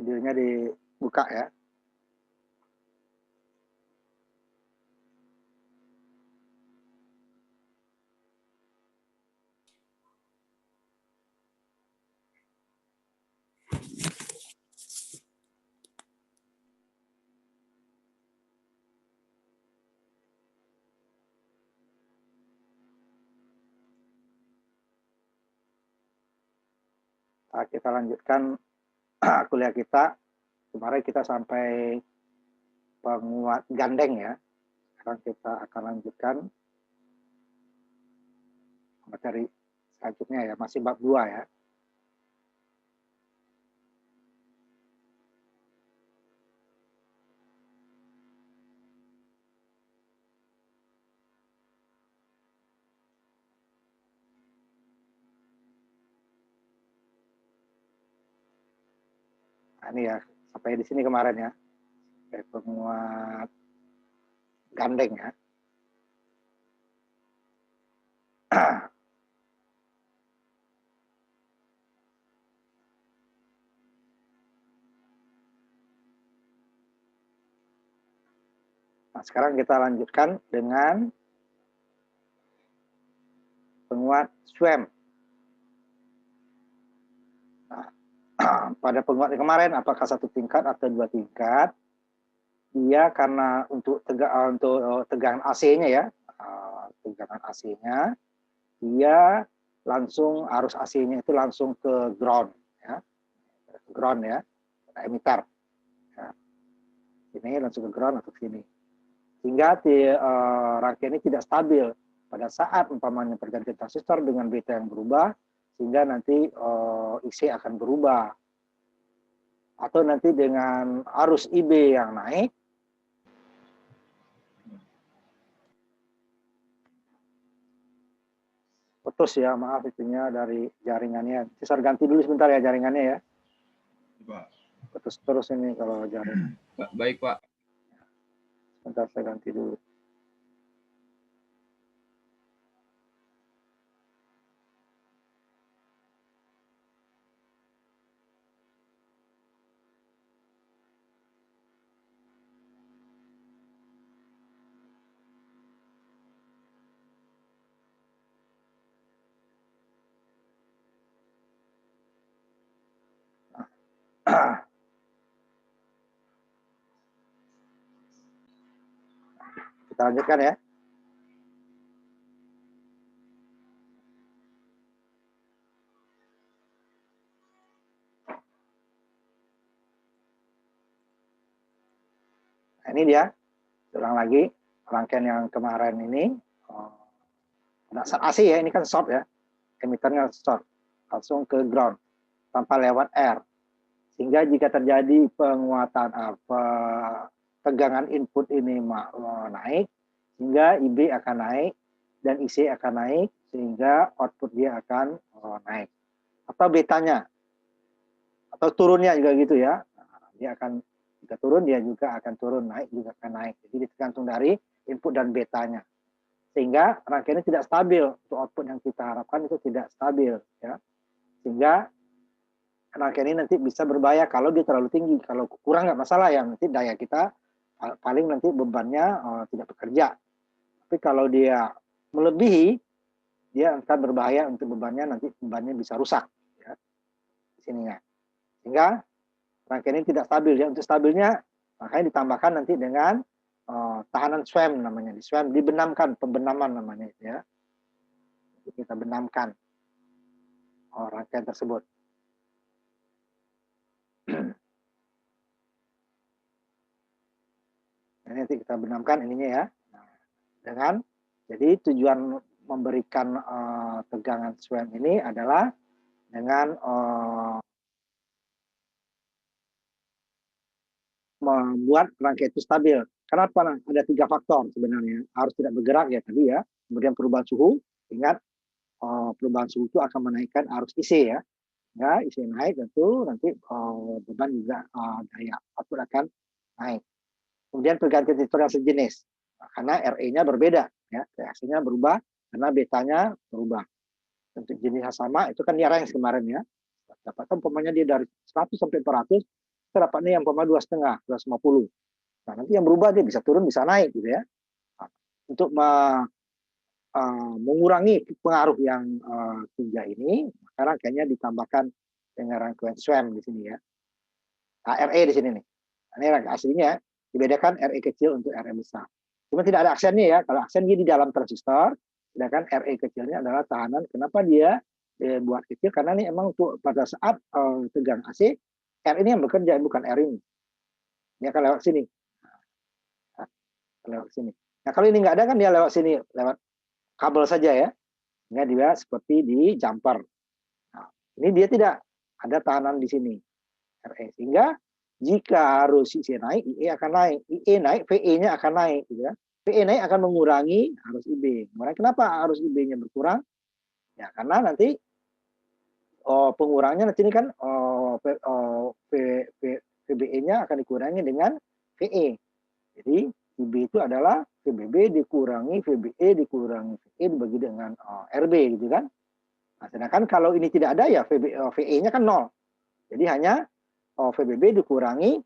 Audionya dibuka ya. Nah, kita lanjutkan kuliah kita. Kemarin kita sampai penguat gandeng ya. Sekarang kita akan lanjutkan materi selanjutnya ya, masih bab 2 ya. Nah, ini ya, sampai di sini kemarin ya. Penguat gandeng ya. Nah, sekarang kita lanjutkan dengan penguat swam. Nah, pada penguat kemarin apakah 1 tingkat atau 2 tingkat? Dia karena untuk tegangan AC-nya ya, tegangan AC-nya, dia langsung arus AC-nya itu langsung ke ground ya, emitter. Ya. Ini langsung ke ground atau sini. Sehingga rangkaian ini tidak stabil pada saat umpamanya pergantian transistor dengan beta yang berubah, sehingga nanti IC akan berubah. Atau nanti dengan arus IB yang naik, putus ya, maaf itunya dari jaringannya. Saya ganti dulu sebentar ya jaringannya ya. Pak. Putus terus ini kalau jaringan. Baik Pak. Sebentar saya ganti dulu. Kita lanjutkan ya. Nah, ini dia, ulang lagi rangkaian yang kemarin ini. Dasar AC ya, ini kan short ya, emiternya short, langsung ke ground tanpa lewat R. Sehingga jika terjadi penguatan tegangan input ini naik, sehingga IB akan naik dan IC akan naik, sehingga output dia akan naik. Atau betanya, atau turunnya juga gitu ya. Nah, dia akan jika turun dia juga akan turun, naik juga akan naik. Jadi tergantung dari input dan betanya. Sehingga rangkaiannya tidak stabil, untuk output yang kita harapkan itu tidak stabil ya. Sehingga rangkaian ini nanti bisa berbahaya kalau dia terlalu tinggi. Kalau kurang nggak masalah ya, nanti daya kita paling nanti bebannya tidak bekerja. Tapi kalau dia melebihi, dia akan berbahaya untuk bebannya, nanti bebannya bisa rusak ya, di sininya. Sehingga rangkaian ini tidak stabil ya. Untuk stabilnya makanya ditambahkan nanti dengan tahanan swam namanya, di swam dibenamkan, pembenaman namanya ya. Kita benamkan rangkaian tersebut. Ini nanti kita benamkan ininya ya. Dengan jadi tujuan memberikan tegangan swam ini adalah dengan membuat rangkaian itu stabil. Kenapa? Ada 3 faktor sebenarnya. Harus tidak bergerak ya tadi ya. Kemudian perubahan suhu. Ingat perubahan suhu itu akan menaikkan arus IC ya. Ya, IC naik tentu nanti beban juga daya output akan naik. Kemudian pergantian transistor yang sejenis. Nah, karena RE-nya berbeda ya. Reaksinya berubah karena betanya berubah. Untuk jenis yang sama itu kan dia range kemarin ya. Dapatkan umpamanya dia dari 100 sampai 400, kita dapatnya yang 2,5, 250. Nah, nanti yang berubah dia bisa turun, bisa naik gitu ya. Nah, untuk mengurangi pengaruh yang tiga ini, maka rangkaiannya ditambahkan dengan rangkaian SWAM di sini ya. RE di sini nih. Ini rangkaian aslinya dibedakan RE kecil untuk RE besar. Cuma tidak ada aksennya ya. Kalau aksen dia di dalam transistor, sedangkan RE kecilnya adalah tahanan. Kenapa dia buat kecil? Karena ini emang untuk pada saat tegang AC, R ini yang bekerja, bukan R ini. Dia akan lewat sini. Nah, lewat sini. Nah, kalau ini nggak ada kan dia lewat sini, lewat kabel saja ya. Sehingga dia seperti di jumper. Nah, ini dia tidak ada tahanan di sini. RE. Sehingga jika arus IC naik, IE akan naik. IE naik, VE-nya akan naik. Gitu kan. VE naik akan mengurangi arus IB. Kenapa arus IB-nya berkurang? Ya, karena nanti pengurangnya nanti ini kan VBE-nya akan dikurangi dengan VE. Jadi IB itu adalah VBB dikurangi VBE dikurangi VE dibagi dengan RB gitu kan. Nah, sedangkan kalau ini tidak ada ya VE-nya kan 0. Jadi hanya VBB dikurangi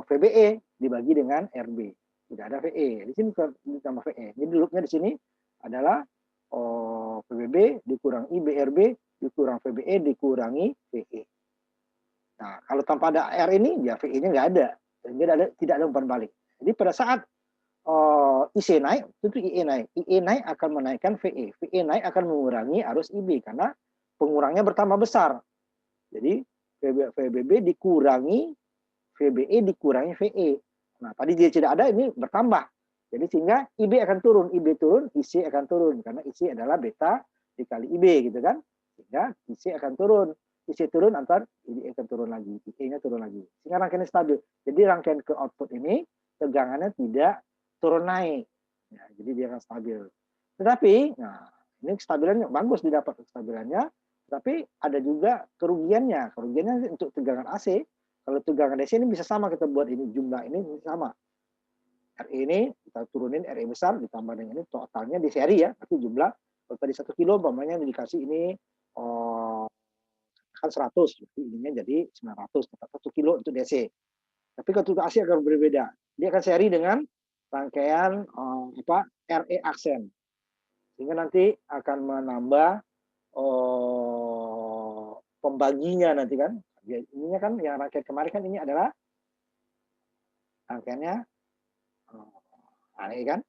VBE dibagi dengan RB. Tidak ada VE. Di sini ditambah VE. Jadi loopnya di sini adalah VBB dikurang IBRB dikurang VBE dikurangi VE. Nah, kalau tanpa ada R ini, ya VE-nya nggak ada. Sehingga tidak ada umpan balik. Jadi pada saat IC naik, tentu IE naik. IE naik akan menaikkan VE. VE naik akan mengurangi arus IB karena pengurangnya bertambah besar. Jadi VBB dikurangi VBE dikurangi VE. Nah, tadi dia tidak ada, ini bertambah. Jadi sehingga IB akan turun, IB turun, IC akan turun karena IC adalah beta dikali IB gitu kan. Sehingga IC akan turun. IC turun antar IB akan turun lagi, IE-nya turun lagi. Sehingga rangkaiannya stabil. Jadi rangkaian ke output ini tegangannya tidak turun naik. Ya, jadi dia akan stabil. Tetapi, nah ini kestabilannya bagus didapat kestabilannya, tapi ada juga kerugiannya. Kerugiannya untuk tegangan AC. Kalau tegangan DC ini bisa sama kita buat ini jumlah ini sama. RE ini kita turunin RE besar ditambah dengan ini totalnya di seri ya, tapi jumlah kalau tadi 1 kilo umpamanya dikasih ini kan 100, jadi ininya jadi 900 tetap 1 kilo untuk DC. Tapi kalau untuk AC akan berbeda. Dia akan seri dengan rangkaian RE aksen. Sehingga nanti akan menambah pembaginya nanti kan. Ininya kan yang rangkaian kemarin kan ini adalah rangkaiannya ini kan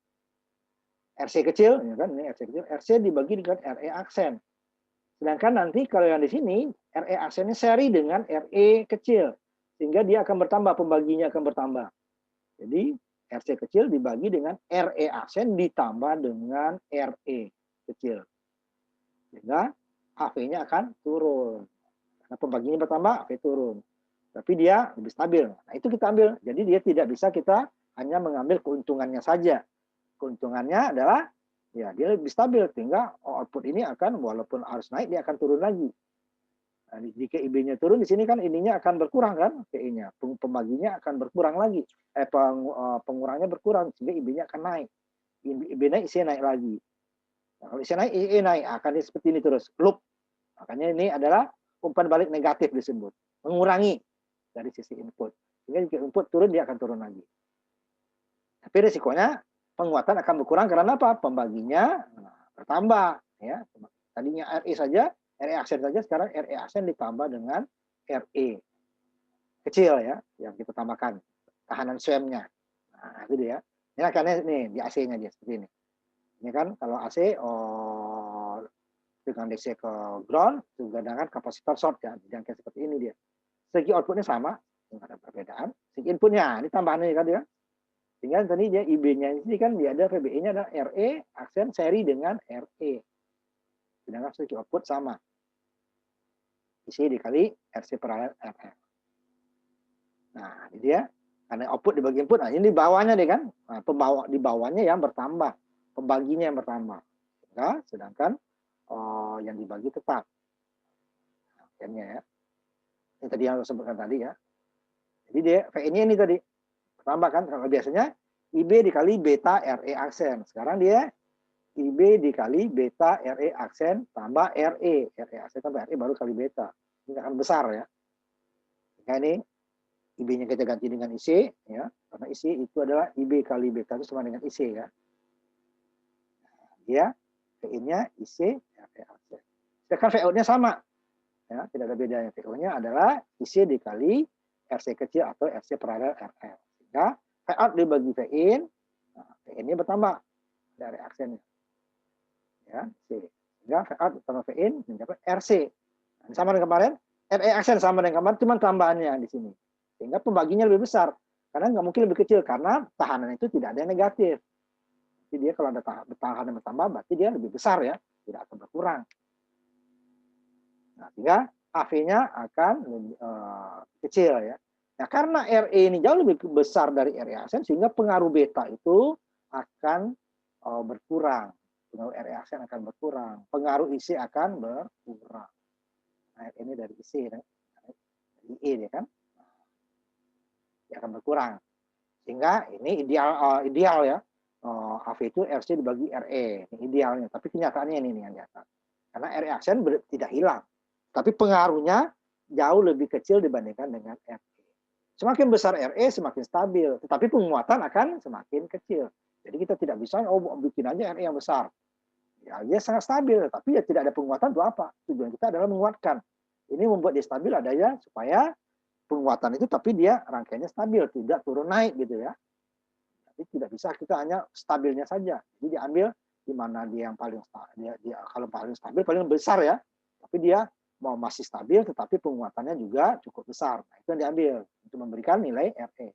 RC kecil, ya kan ini RC kecil, RC dibagi dengan RE aksen. Sedangkan nanti kalau yang di sini RE aksennya seri dengan RE kecil, sehingga dia akan bertambah, pembaginya akan bertambah. Jadi RC kecil dibagi dengan RE aksen ditambah dengan RE kecil, sehingga AV-nya akan turun. Karena pembaginya bertambah, AV turun. Tapi dia lebih stabil. Nah, itu kita ambil. Jadi dia tidak bisa kita hanya mengambil keuntungannya saja. Keuntungannya adalah ya dia lebih stabil, sehingga output ini akan walaupun harus naik dia akan turun lagi. Nah, jika IB-nya turun di sini kan ininya akan berkurang kan, PE-nya, pembaginya akan berkurang lagi, pengurangnya berkurang sehingga IB-nya akan naik. IB naik, IC naik lagi. Nah, kalau IC naik, IE naik, akan seperti ini terus, loop. Makanya ini adalah umpan balik negatif disebut, mengurangi dari sisi input. Sehingga jika input turun dia akan turun lagi. Tapi risikonya penguatan akan berkurang karena apa? Pembaginya bertambah ya. Tadinya RE saja, RE aksen saja, sekarang RE aksen ditambah dengan RE kecil ya, yang kita tambahkan tahanan SWAM-nya. Nah, itu dia. Ini akannya nih di AC-nya dia seperti ini. Ini kan kalau AC dengan DC ke ground, sedangkan kapasitor short ya, jangkauan seperti ini dia. Segi outputnya sama, nggak ada perbedaan. Segi inputnya, ini tambahannya kan dia. Sehingga tadi dia IB-nya ini kan dia ada VBE-nya ada RE aksen seri dengan RE. Sedangkan segi output sama. Isi dikali RC per RR. Nah, ini dia. Karena output dibagi input, nah ini di bawahnya deh kan. Nah, di bawahnya yang bertambah. Pembaginya yang bertambah. Sedangkan yang dibagi tetap. Nah, akhirnya ya. Ini tadi yang saya sebutkan tadi ya. Jadi dia VE-nya ini tadi. Bertambah kan. Kalau biasanya IB dikali beta RE aksen. Sekarang dia IB dikali beta RE aksen tambah RE. RE aksen tambah RE baru kali beta. Ini akan besar ya. Ya, ini IB-nya kita ganti dengan IC, ya, karena IC itu adalah IB kali beta itu sama dengan IC, ya. Dia VIN-nya IC, ya, VAC. Sedangkan VO-nya sama, ya, tidak ada bedanya. VO-nya adalah IC dikali RC kecil atau RC paralel RL. Sehingga VOUT dibagi VIN, nah, VIN-nya bertambah dari aksennya, ya, C. Sehingga VOUT ditambah VIN mendapat RC. Nah, sama dengan kemarin, RE aksen sama dengan kemarin, cuma tambahannya di sini. Sehingga pembaginya lebih besar. Karena nggak mungkin lebih kecil, karena tahanan itu tidak ada yang negatif. Jadi dia kalau ada tahanan bertambah, berarti dia lebih besar, ya, tidak akan berkurang. Nah, sehingga AV-nya akan lebih kecil, ya. Nah, karena RE ini jauh lebih besar dari RE aksen, sehingga pengaruh beta itu akan berkurang. Pengaruh RE aksen akan berkurang. Pengaruh IC akan berkurang. Nah, ini dari IC, ya. Dari E, ya kan? Dia akan berkurang. Sehingga ini ideal, ya. AV itu RC dibagi RE. Ini idealnya. Tapi kenyataannya ini yang di atas. Karena RE aksen tidak hilang. Tapi pengaruhnya jauh lebih kecil dibandingkan dengan RE. Semakin besar RE, semakin stabil. Tetapi penguatan akan semakin kecil. Jadi kita tidak bisa, bikin aja RE yang besar. Ya, dia sangat stabil. Tapi ya tidak ada penguatan itu apa? Tujuan kita adalah menguatkan. Ini membuat dia stabil adanya supaya penguatan itu tapi dia rangkaiannya stabil, tidak turun naik gitu, ya. Tapi tidak bisa kita hanya stabilnya saja. Jadi diambil di mana dia yang paling dia kalau paling stabil paling besar, ya. Tapi dia mau masih stabil tetapi penguatannya juga cukup besar. Nah, itu yang diambil untuk memberikan nilai RE.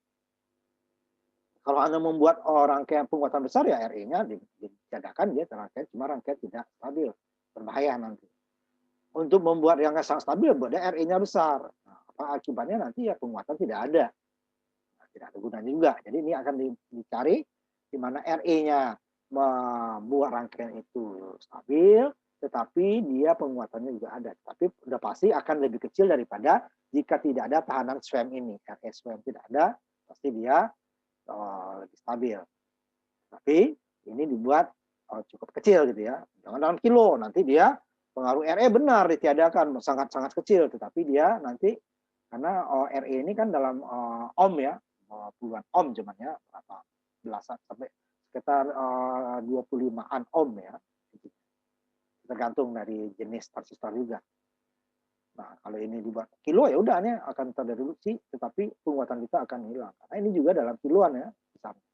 Kalau Anda membuat rangkaian penguatan besar, ya RE-nya dijagakan dia rangkaian, cuma rangkaian tidak stabil, berbahaya nanti. Untuk membuat yang sangat stabil, buat RE-nya besar. Nah, apa akibatnya nanti ya penguatan tidak ada. Nah, tidak ada gunanya juga. Jadi ini akan dicari di mana RE-nya membuat rangkaian itu stabil, tetapi dia penguatannya juga ada. Tapi udah pasti akan lebih kecil daripada jika tidak ada tahanan SWAM ini. RE SWAM tidak ada, pasti dia lebih stabil. Tapi ini dibuat cukup kecil gitu, ya. Jangan dalam kilo, nanti dia pengaruh RE benar ditiadakan, sangat-sangat kecil, tetapi dia nanti karena RE ini kan dalam ohm, ya, puluhan ohm cuman, ya, berapa belasan sampai sekitar 25-an ohm, ya. Tergantung dari jenis transistor juga. Nah, kalau ini dibuat kilo, ya udah ini akan terreduksi, tetapi penguatan kita akan hilang. Karena ini juga dalam kiloan, ya, misalnya.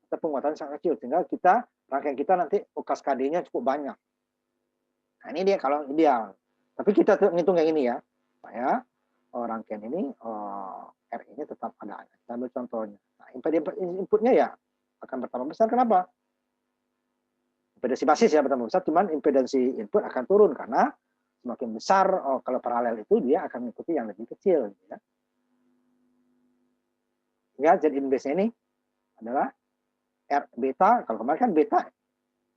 Kita penguatan sangat kecil, sehingga kita rangkaian kita nanti kaskadenya cukup banyak. Nah, ini dia kalau ideal. Tapi kita ngitung kayak ini, ya, supaya rangkaian ini RE-nya tetap ada. Kita ambil contohnya. Nah, inputnya ya akan bertambah besar. Kenapa? Impedansi basis ya bertambah besar, cuman impedansi input akan turun karena semakin besar kalau paralel itu dia akan mengikuti yang lebih kecil. Ya. Ya, Z-in base ini adalah R beta, kalau kemarin kan beta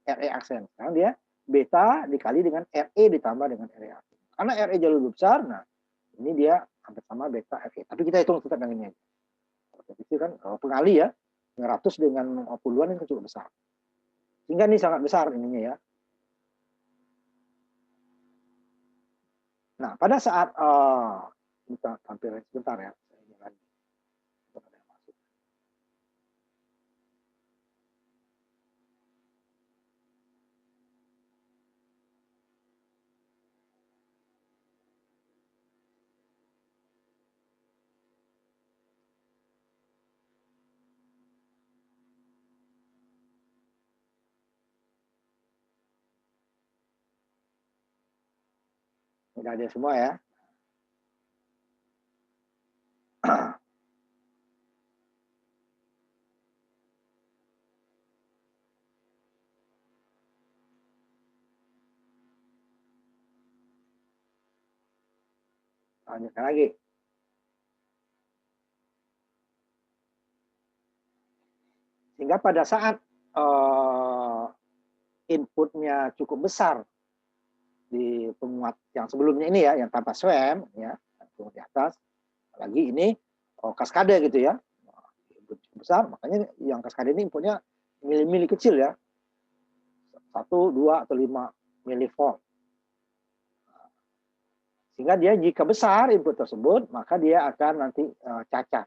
RE aksen. Sekarang dia beta dikali dengan RE ditambah dengan RE aksen. Karena RE jauh lebih besar, nah ini dia hampir sama beta RE. Tapi kita hitung tetap yang ini aja. Itu kan pengali, ya, 100 dengan puluhan itu cukup besar. Sehingga ini sangat besar ininya, ya. Nah, pada saat kita tampil sebentar, ya. Udah ada semua, ya. Lanjutkan lagi. Sehingga pada saat inputnya cukup besar di penguat yang sebelumnya ini, ya, yang tanpa SWAM, ya, di atas, lagi ini kaskade gitu, ya, input cukup besar, makanya yang kaskade ini inputnya mili kecil, ya, 1, 2 atau 5 milivolt. Sehingga dia jika besar input tersebut, maka dia akan nanti cacat.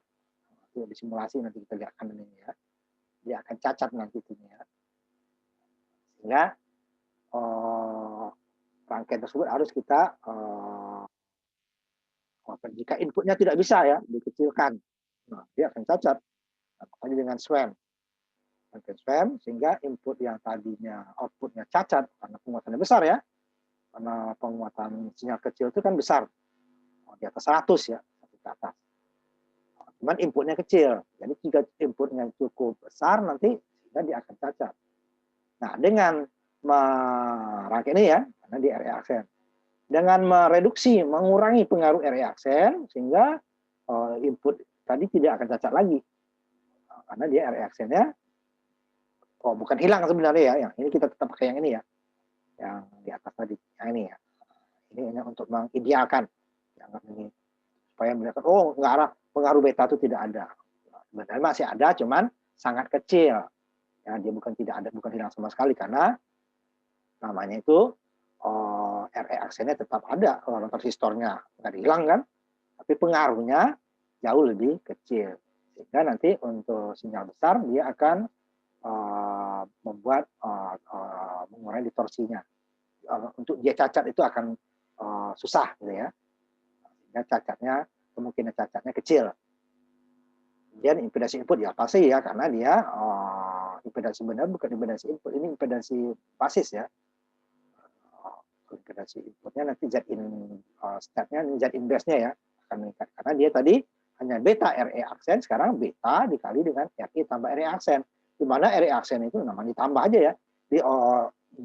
Itu di simulasi nanti kita lihat ini ya. Dia akan cacat nanti itu ya. Sehingga rangkaian tersebut harus kita jika inputnya tidak bisa ya dikecilkan, nah dia akan cacat. Nah, makanya dengan SWAM, sehingga input yang tadinya outputnya cacat karena penguatannya besar ya, karena penguatan sinyal kecil itu kan besar, di atas 100 ya, ke atas. Cuman inputnya kecil, jadi jika inputnya cukup besar nanti sehingga dia akan cacat. Nah dengan merangkai ini ya, karena di RE aksen, dengan mereduksi, mengurangi pengaruh RE aksen sehingga input tadi tidak akan cacat lagi, karena dia RE aksennya bukan hilang sebenarnya ya, yang ini kita tetap pakai yang ini ya, yang di atas tadi, yang ini ya. Ini untuk mengidealkan, jangan ini supaya melihat nggak ada pengaruh beta itu tidak ada. Sebenarnya masih ada, cuman sangat kecil. Ya, dia bukan tidak ada, bukan hilang sama sekali karena namanya itu RE aksennya tetap ada, transistornya nggak hilang kan, tapi pengaruhnya jauh lebih kecil. Sehingga nanti untuk sinyal besar dia akan membuat mengurangi distorsinya. Untuk dia cacat itu akan susah gitu ya. Sehingga cacatnya, kemungkinan cacatnya kecil. Kemudian impedansi input ya pasti ya, karena dia impedansi benar bukan impedansi input, ini impedansi basis ya. Impedansi inputnya nanti Z-in step-nya, Z-in base-nya ya akan meningkat, karena dia tadi hanya beta RE aksen, sekarang beta dikali dengan RE tambah RE aksen, di mana RE aksen itu namanya ditambah aja ya. Jadi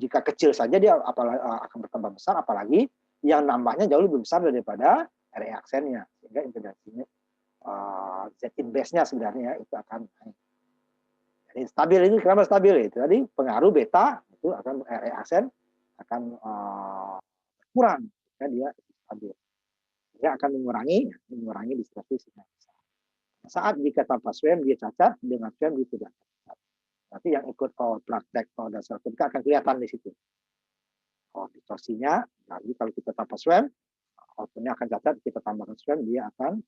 jika kecil saja dia akan bertambah besar, apalagi yang nambahnya jauh lebih besar daripada RE aksennya, sehingga impedansinya Z-in base-nya sebenarnya itu akan naik. Jadi stabil ini kenapa stabil itu tadi pengaruh beta itu akan RE aksen akan kurang, ya dia stabil. Dia akan mengurangi distorsi sinyal besar. Saat jika tanpa SWAM dia cacat, dengan SWAM dia tidak cacat. Nanti yang ikut praktek dasar fisika akan kelihatan di situ. Distorsinya, jadi kalau kita tanpa SWAM, outputnya akan cacat, kita tambahkan SWAM, dia akan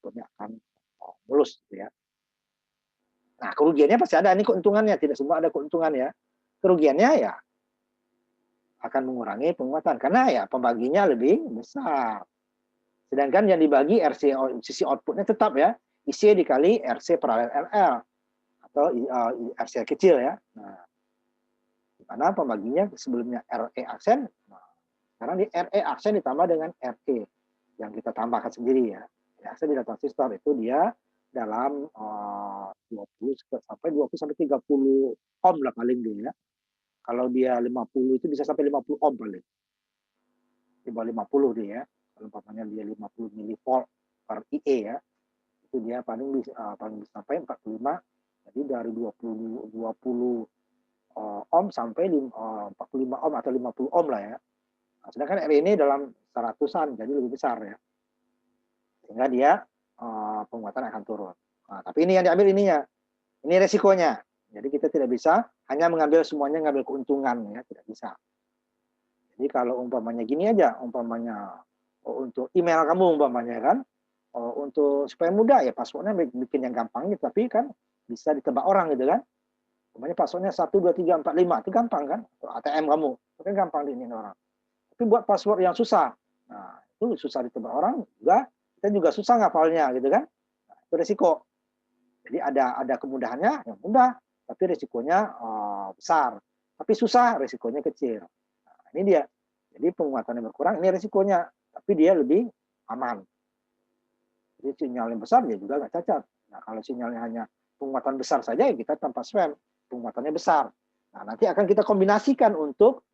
outputnya akan mulus, gitu ya. Nah, kerugiannya pasti ada, ini keuntungannya, tidak semua ada keuntungannya. Kerugiannya ya akan mengurangi penguatan karena ya pembaginya lebih besar. Sedangkan yang dibagi RC sisi outputnya tetap ya, IC dikali RC paralel LL atau RC kecil ya. Nah, dimana pembaginya sebelumnya RE aksen, nah, sekarang di RE aksen ditambah dengan RE yang kita tambahkan sendiri ya. Aksen di transistor itu dia dalam 20 sampai 30 ohm lah paling dia ya. Kalau dia 50 itu bisa sampai 50 ohm paling. Di bawah 50 dia ya. Kalau umpamanya dia 50 milivolt per IE ya. Itu dia paling bisa sampai 45. Jadi dari 20 ohm sampai 45 ohm atau 50 ohm lah ya. Nah, sedangkan R ini dalam 100-an jadi lebih besar ya. Sehingga dia penguatan akan turun. Nah, tapi ini yang diambil ininya. Ini resikonya. Jadi kita tidak bisa hanya mengambil semuanya, ngambil keuntungan ya, tidak bisa. Jadi kalau umpamanya gini aja, umpamanya untuk email kamu umpamanya kan, untuk supaya mudah ya passwordnya bikin yang gampang gitu, tapi kan bisa ditebak orang gitu kan. Umpamanya passwordnya 1, 2, 3, 4, 5 itu gampang kan, atau ATM kamu itu kan gampang diinin orang. Tapi buat password yang susah, nah itu susah ditebak orang juga, kita juga susah ngapalnya gitu kan. Nah, itu resiko. Jadi ada kemudahannya yang mudah, tapi resikonya besar. Tapi susah, resikonya kecil. Nah, ini dia. Jadi penguatannya berkurang, ini resikonya. Tapi dia lebih aman. Jadi sinyalnya besar, dia juga nggak cacat. Nah, kalau sinyalnya hanya penguatan besar saja, ya kita tanpa SWAM. Penguatannya besar. Nah, nanti akan kita kombinasikan untuk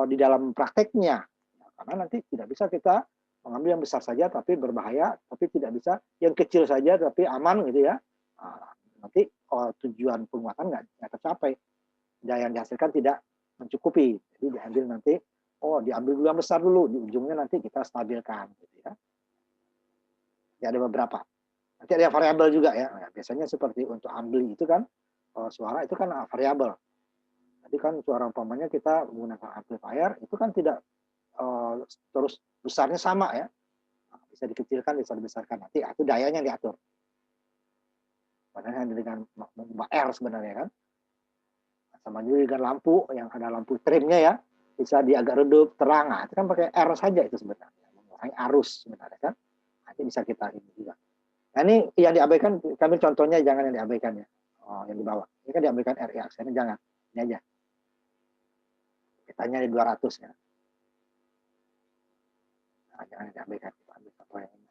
di dalam prakteknya. Nah, karena nanti tidak bisa kita mengambil yang besar saja, tapi berbahaya. Tapi tidak bisa yang kecil saja, tapi aman gitu ya. Nah, nanti tujuan penguatan nggak tercapai. Dan yang dihasilkan tidak mencukupi. Jadi diambil nanti, diambil dulu yang besar dulu, di ujungnya nanti kita stabilkan. Gitu ya. Ya ada beberapa. Nanti ada yang variabel juga ya. Nah, biasanya seperti untuk ampli itu kan, suara itu kan variabel. Jadi kan suara umpamanya kita menggunakan amplifier, itu kan tidak terus besarnya sama ya. Nah, bisa dikecilkan, bisa dibesarkan. Nanti itu dayanya yang diatur. Padahal hanya dengan R sebenarnya kan. Sama juga dengan lampu yang ada lampu trimnya ya. Bisa di agak redup, terang. Nah, itu kan pakai R saja itu sebenarnya. Mengurangi arus sebenarnya kan. Nanti bisa kita ini juga. Nah, ini yang diabaikan, kami contohnya jangan yang diabaikan ya. Oh, yang di bawah. Ini kan diabaikan RE aksennya, jangan. Ini aja. Kitanya di 200 ya. Nah, jangan diabaikan. Kita ambil contoh yang ini.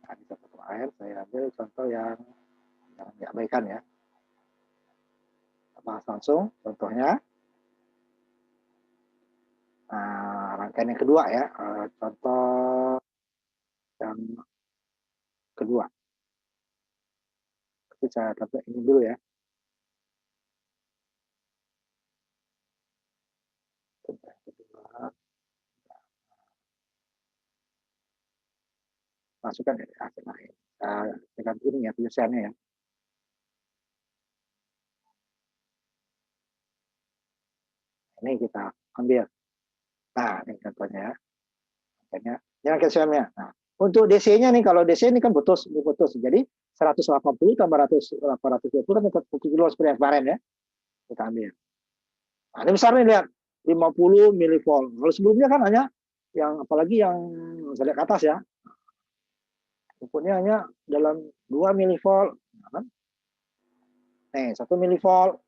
Nah, di contoh terakhir, saya ambil contoh yang jangan diabaikan ya. Kita bahas langsung contohnya. Nah, rangkaian yang kedua ya. Contoh yang kedua. Tapi saya coba ini dulu ya. Contoh yang kedua. Masukkan dari aksen lain. Dengan ini ya, tulisannya ya. Ini kita ambil. Nah, ini contohnya ya. Makanya, jangan calciumnya. Nah, untuk DC-nya nih, kalau DC ini kan putus. Jadi 180 tambah 820 kan tetap kilo seperti yang kemarin ya. Kita ambil. Nah, ini besar nih, lihat. 50 milivolt. Kalau sebelumnya kan hanya yang, apalagi yang saya lihat ke atas ya. Inputnya hanya dalam 2 milivolt. Nah, kan? Nih, 1 milivolt.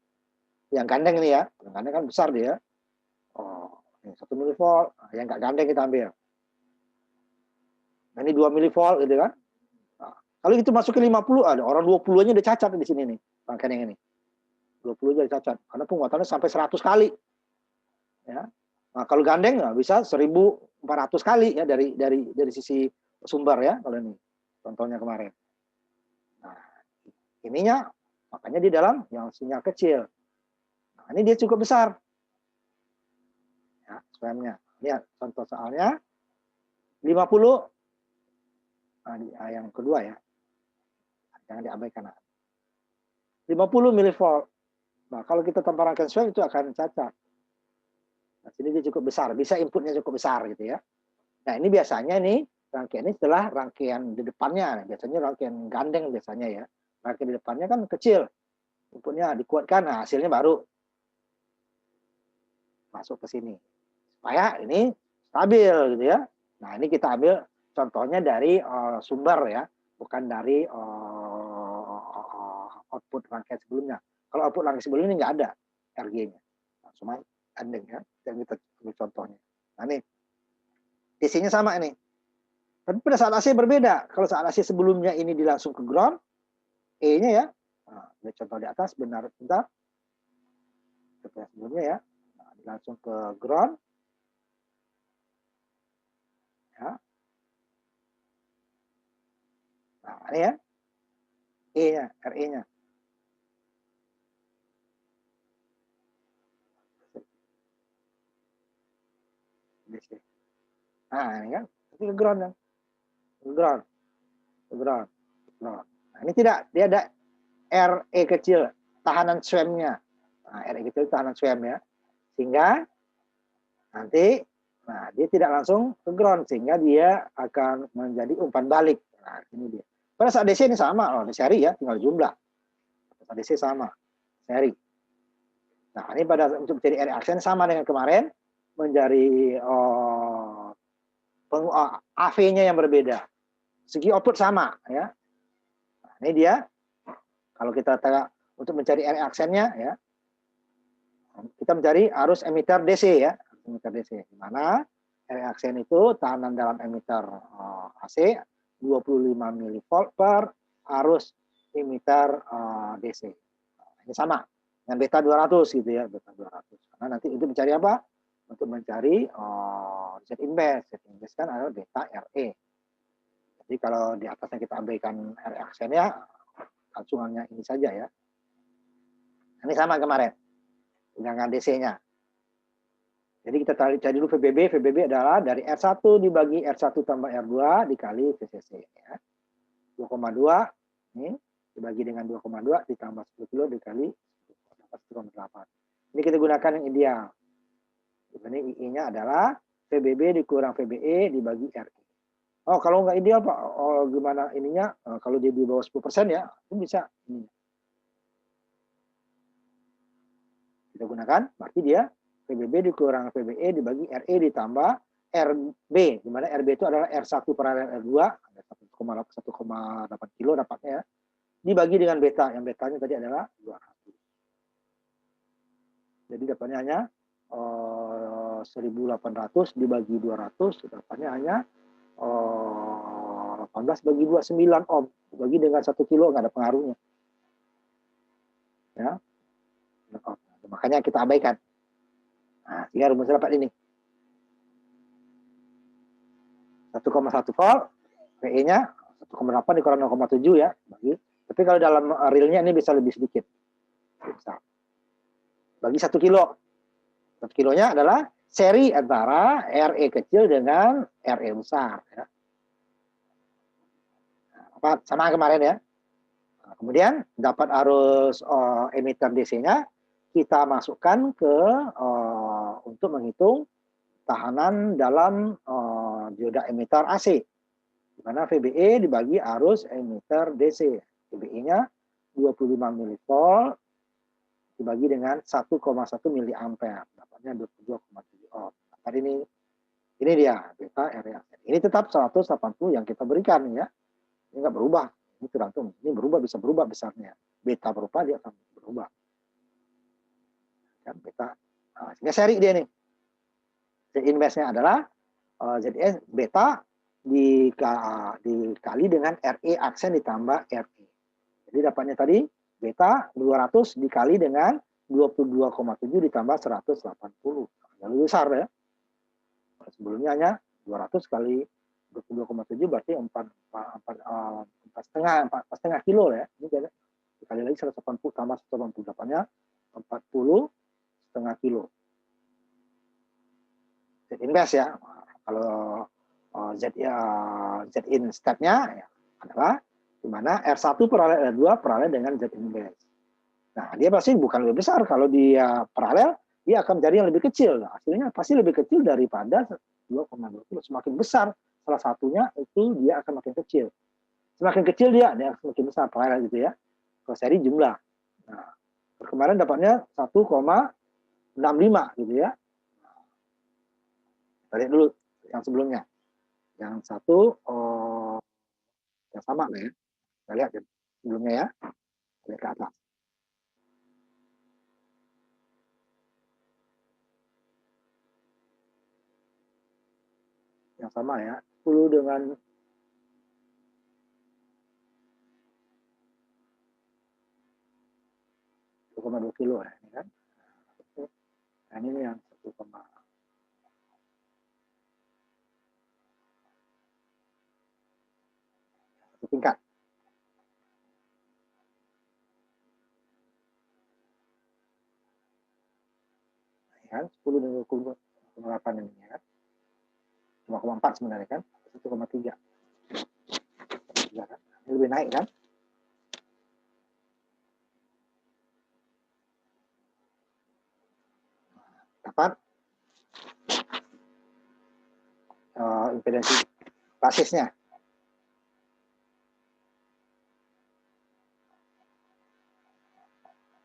Yang gandeng ini ya. Yang gandeng kan besar dia. Oh, ini 1 milivolt. Nah, yang nggak gandeng kita ambil. Nah, ini 2 milivolt gitu kan. Nah, kalau itu masuk ke 50, ada orang 20-nya udah cacat di sini nih. Rangkaian yang ini. 20 jadi cacat. Karena penguatannya sampai 100 kali. Ya. Nah, kalau gandeng bisa 1.400 kali ya dari sisi sumber ya kalau ini. Contohnya kemarin. Nah, ininya makanya di dalam yang sinyal kecil. Nah, ini dia cukup besar. Ya, spamnya. Lihat contoh soalnya 50. Nah, yang kedua ya. Jangan diabaikan. 50 milivolt. Nah, kalau kita tanpa rangkaian swam itu akan cacat. Nah, sini dia cukup besar, bisa inputnya cukup besar gitu ya. Nah, ini biasanya nih rangkaian ini setelah rangkaian di depannya, biasanya rangkaian gandeng biasanya ya. Rangkaian di depannya kan kecil, inputnya dikuatkan, nah hasilnya baru masuk ke sini. Supaya ini stabil gitu ya. Nah, ini kita ambil contohnya dari sumber ya, bukan dari output rangkaian sebelumnya. Kalau output rangkaian sebelumnya nggak ada RG-nya. Nah, cuma gandeng ya, yang kita ambil contohnya. Nah, ini DC-nya sama ini. Tapi pada saat AC berbeda. Kalau saat AC sebelumnya ini langsung ke ground, E-nya ya. Nah, contoh di atas benar bentar. Sebelumnya ya. Nah, langsung ke ground. Ya. Nah, ini ya. E-nya, RE-nya. Nah, ini kan. Ini ke ground kan. Ke ground. Ke ground. Nah, ini tidak. Dia ada RE kecil. Tahanan swam-nya. Nah, RE kecil tahanan swam ya. Sehingga nanti dia tidak langsung ke ground. Sehingga dia akan menjadi umpan balik. Nah, ini dia. Pada saat DC ini sama loh, seri ya, tinggal jumlah. Pada DC sama, seri. Nah, ini pada untuk menjadi RE aksen sama dengan kemarin, menjadi AV-nya yang berbeda. Segi output sama ya. Nah, ini dia. Kalau kita untuk mencari RE aksennya ya, kita mencari arus emitter DC ya, emitter DC. Di mana RE aksen itu tahanan dalam emitter AC 25 milivolt per arus emitter DC. Nah, ini sama yang beta 200 gitu ya, beta 200. Karena nanti itu mencari apa? Untuk mencari Z inverse. Z inverse kan adalah beta RE. Jadi kalau di atasnya kita abaikan RE aksennya, langsungnya ini saja ya. Ini sama kemarin dengan DC-nya. Jadi kita cari dulu VBB. VBB adalah dari R1 dibagi R1 tambah R2 dikali VCC. Ya. 2,2 ini dibagi dengan 2,2 ditambah 10 kilo dikali 1,8. Ini kita gunakan yang ideal. Ini VII-nya adalah VBB dikurang VBE dibagi RE. Oh, kalau nggak ideal Pak, oh, gimana ininya? Kalau dia di bawah 10% ya, itu bisa. Kita gunakan, berarti dia VBB dikurang VBE dibagi RE ditambah RB, di mana RB itu adalah R1 paralel R2, ada 1,8 kilo dapatnya ya, dibagi dengan beta, yang betanya tadi adalah 200. Jadi dapatnya hanya 1.800 dibagi 200, dapatnya hanya 18 bagi 2, 9 ohm. Bagi dengan 1 kilo nggak ada pengaruhnya. Ya. Makanya kita abaikan. Nah, sehingga rumusnya dapat ini. 1,1 volt, PE-nya 1,8 dikurang 0,7 ya. Tapi kalau dalam realnya ini bisa lebih sedikit. Bisa. Bagi 1 kilo. 1 kilonya adalah seri antara RE kecil dengan RE besar. Ya. Nah, sama kemarin ya. Nah, kemudian dapat arus emitter DC-nya, kita masukkan ke untuk menghitung tahanan dalam dioda emitter AC. Di mana VBE dibagi arus emitter DC. VBE-nya 25 mV dibagi dengan 1,1 miliampere. Dapatnya 22,7 ohm. Tadi ini dia beta RE. Ini tetap 180 yang kita berikan ya. Ini enggak berubah. Ini tergantung. Ini berubah, bisa berubah besarnya. Beta berubah, dia akan berubah. Kan beta. Nah, sehingga seri dia nih. Inverse-nya adalah ZS beta dikali dengan RE aksen ditambah RE. Jadi dapatnya tadi beta 200 dikali dengan 22,7 ditambah 180. Lebih besar ya. Sebelumnya hanya 200 kali 22,7 berarti 4,5 kilo ya. Ini dikali lagi 180 tambah 180, dapatnya 40,5 kilo. Z inverse ya. Kalau Z in step-nya ya, adalah di mana R1 paralel R2 paralel dengan Z inverse. Nah, dia pasti bukan lebih besar. Kalau dia paralel, dia akan menjadi yang lebih kecil. Nah, hasilnya pasti lebih kecil daripada 2,2 kilo. Semakin besar salah satunya, itu dia akan makin kecil. Semakin kecil dia semakin besar paralel gitu ya. Kalau seri jumlah. Nah, kemarin dapatnya 1,65 gitu ya. Kita lihat dulu yang sebelumnya. Yang satu yang sama lah ya. Kita lihat sebelumnya ya. Lihat ke atas. Yang sama ya. 10 dengan 1,2 kilo ya, ini kan. Nah, ini yang 1, tingkat. Kan 10 dan 28 ini kan. 2,4 sebenarnya kan. 1,3. Ini lebih naik kan. Dapat impedansi basisnya.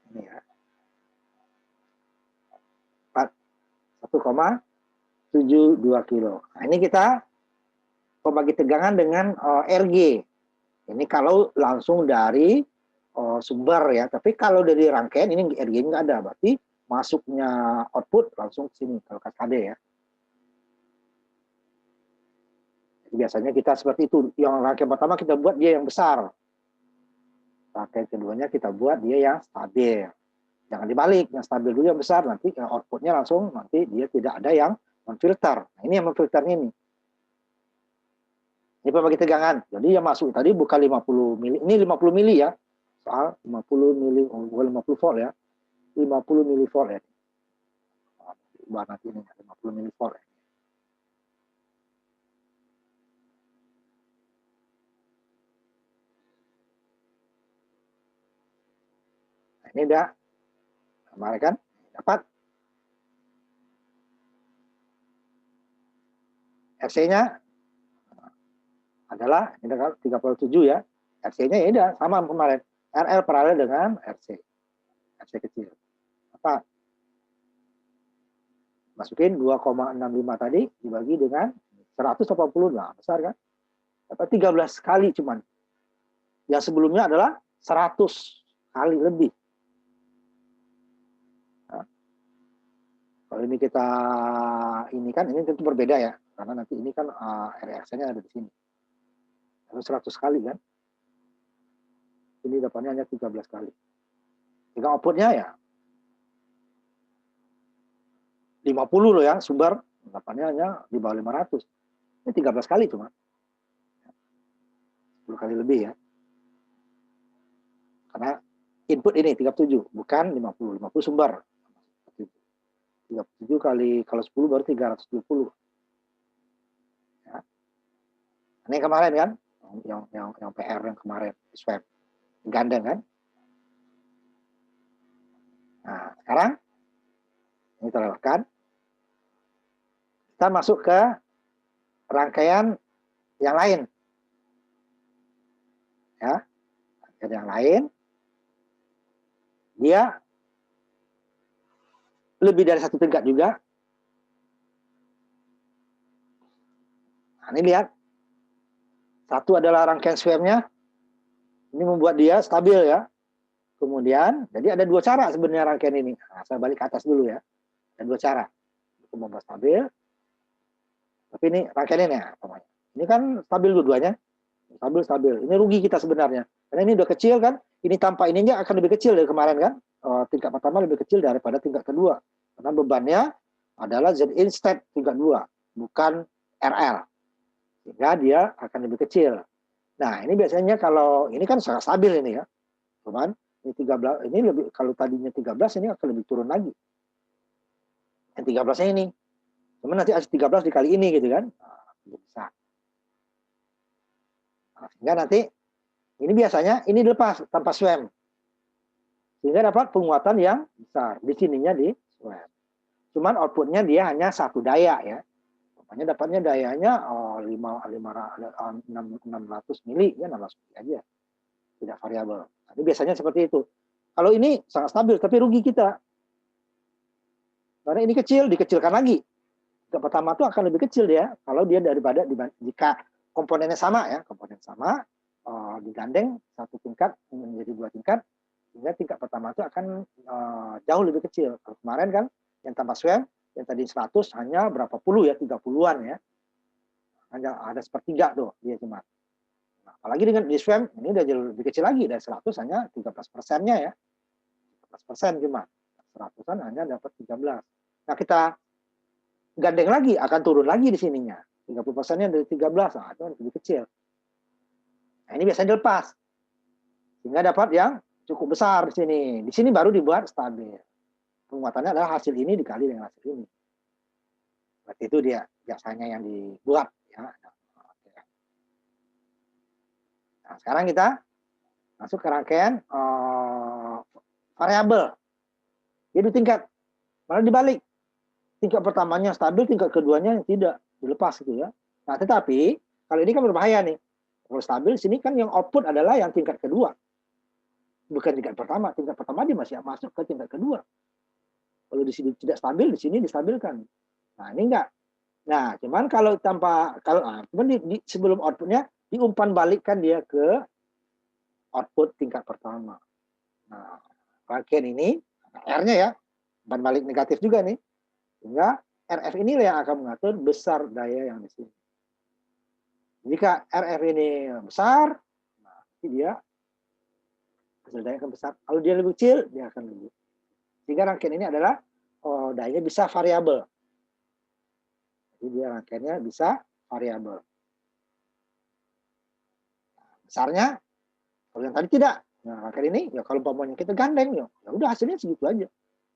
Ini ya. 1,72 kilo. Nah, ini kita pembagi tegangan dengan RG. Ini kalau langsung dari sumber ya. Tapi kalau dari rangkaian ini RG nggak ada. Berarti masuknya output langsung ke sini kalau KKD ya. Jadi biasanya kita seperti itu. Yang rangkaian pertama kita buat dia yang besar. Rangkaian keduanya kita buat dia yang stabil. Jangan dibalik, yang stabil dulu yang besar, nanti outputnya langsung nanti dia tidak ada yang memfilter. Nah, ini yang memfilter ini. Ini pembagi tegangan. Jadi yang masuk tadi bukan 50 mili, ini 50 mili ya. Soal 50 mili, bukan 50 volt ya. 50 mili volt ya. Buat nanti ini 50 mili volt ya. Nah, ini udah kemarin kan dapat RC-nya adalah ini 37 ya. RC-nya ya udah sama kemarin. RL paralel dengan RC. RC kecil. Apa? Masukin 2,65 tadi dibagi dengan 180, nah besar kan? Dapat 13 kali cuman. Yang sebelumnya adalah 100 kali lebih. Nah, kalau ini kita ini kan ini tentu berbeda ya, karena nanti ini kan RX-nya ada di sini. Lalu 100 kali kan? Ini dapatnya hanya 13 kali. Jika outputnya ya 50 loh ya, sumber dapatnya hanya di bawah 500. Ini 13 kali cuma. 10 kali lebih ya. Karena input ini 37, bukan 50. 50 sumber. 37 kali, kalau 10 baru 370. Ya. Ini kemarin kan, yang PR yang kemarin, swab. Gandeng kan. Nah, sekarang, ini kita lewatkan. Kita masuk ke rangkaian yang lain. Ya, rangkaian yang lain. Dia lebih dari satu tingkat juga. Nah, ini lihat. Satu adalah rangkaian swab-nya. Ini membuat dia stabil ya. Kemudian, jadi ada dua cara sebenarnya rangkaian ini. Nah, saya balik ke atas dulu ya. Ada dua cara. Untuk membuat stabil. Tapi ini rangkaian ini ya. Ini kan stabil dua-duanya. Stabil. Ini rugi kita sebenarnya. Karena ini udah kecil kan. Ini tanpa ininya akan lebih kecil dari kemarin kan. Tingkat pertama lebih kecil daripada tingkat kedua. Karena bebannya adalah Z instead tingkat 2, bukan RL. Sehingga dia akan lebih kecil. Nah, ini biasanya kalau ini kan sangat stabil ini ya. Cuman ini 13, ini lebih, kalau tadinya 13 ini akan lebih turun lagi. Yang 13-nya ini. Cuman nanti 13 dikali ini gitu kan. Nah, bisa. Nah, sehingga nanti ini biasanya ini dilepas tanpa swam. Sehingga dapat penguatan yang besar. Di sininya di swam. Cuman outputnya dia hanya satu daya ya. Makanya dapatnya dayanya 600 mili ya, 600 mili aja. Tidak variabel. Ini biasanya seperti itu. Kalau ini sangat stabil tapi rugi kita. Karena ini kecil, dikecilkan lagi. Yang pertama itu akan lebih kecil dia kalau dia daripada jika komponennya sama ya, komponen sama digandeng satu tingkat menjadi dua tingkat, sehingga tingkat pertama itu akan jauh lebih kecil. Kalau kemarin kan yang tanpa swam yang tadi 100 hanya berapa puluh ya, 30-an ya. Hanya ada sepertiga tuh dia cuma. Nah, apalagi dengan di swam ini udah jauh lebih kecil lagi, dari 100 hanya 13%-nya ya. 13% cuma. 100-an hanya dapat 13. Nah, kita gandeng lagi akan turun lagi di sininya. 30%-nya dari 13, nah itu lebih kecil. Nah, ini biasanya dilepas. Sehingga dapat yang cukup besar di sini. Di sini baru dibuat stabil. Penguatannya adalah hasil ini dikali dengan hasil ini. Berarti itu dia biasanya yang dibuat. Ya. Nah, sekarang kita masuk ke rangkaian variabel. Jadi tingkat. Malah dibalik. Tingkat pertamanya stabil, tingkat keduanya tidak dilepas gitu ya. Nah, tetapi kalau ini kan berbahaya nih. Kalau stabil, sini kan yang output adalah yang tingkat kedua. Bukan tingkat pertama. Tingkat pertama dia masih masuk ke tingkat kedua. Kalau di sini tidak stabil, di sini distabilkan. Nah, ini enggak. Nah, cuman kalau sebelum outputnya diumpan balikkan dia ke output tingkat pertama. Nah, rangkaian ini, R-nya ya, umpan balik negatif juga nih. Sehingga RF inilah yang akan mengatur besar daya yang di sini. Jika RF ini besar, nah, dia hasil daya akan besar. Kalau dia lebih kecil, dia akan lebih. Sehingga rangkaian ini adalah dayanya bisa variabel. Jadi dia rangkaiannya bisa variabel. Nah, besarnya, kalau yang tadi tidak. Nah, rangkaian ini, ya kalau umpamanya kita gandeng, ya udah hasilnya segitu aja.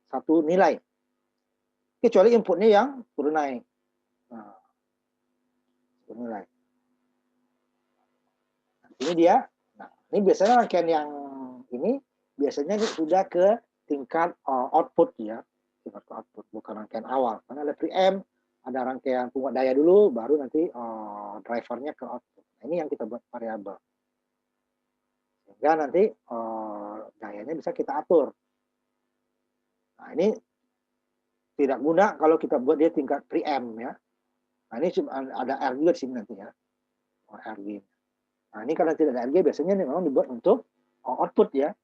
Satu nilai. Kecuali inputnya yang turun naik. Nah, turun nilai. Nah, ini dia. Nah, ini biasanya rangkaian yang ini biasanya sudah ke tingkat output ya, tingkat output, bukan rangkaian awal. Karena ada preamp, ada rangkaian penguat daya dulu, baru nanti drivernya ke output. Nah, ini yang kita buat variabel. Sehingga nanti dayanya bisa kita atur. Nah, ini tidak guna kalau kita buat dia tingkat preamp ya. Nah, ini ada R juga di sini nanti ya. RG. Nah, ini karena tidak ada RG, biasanya ini memang dibuat untuk output ya.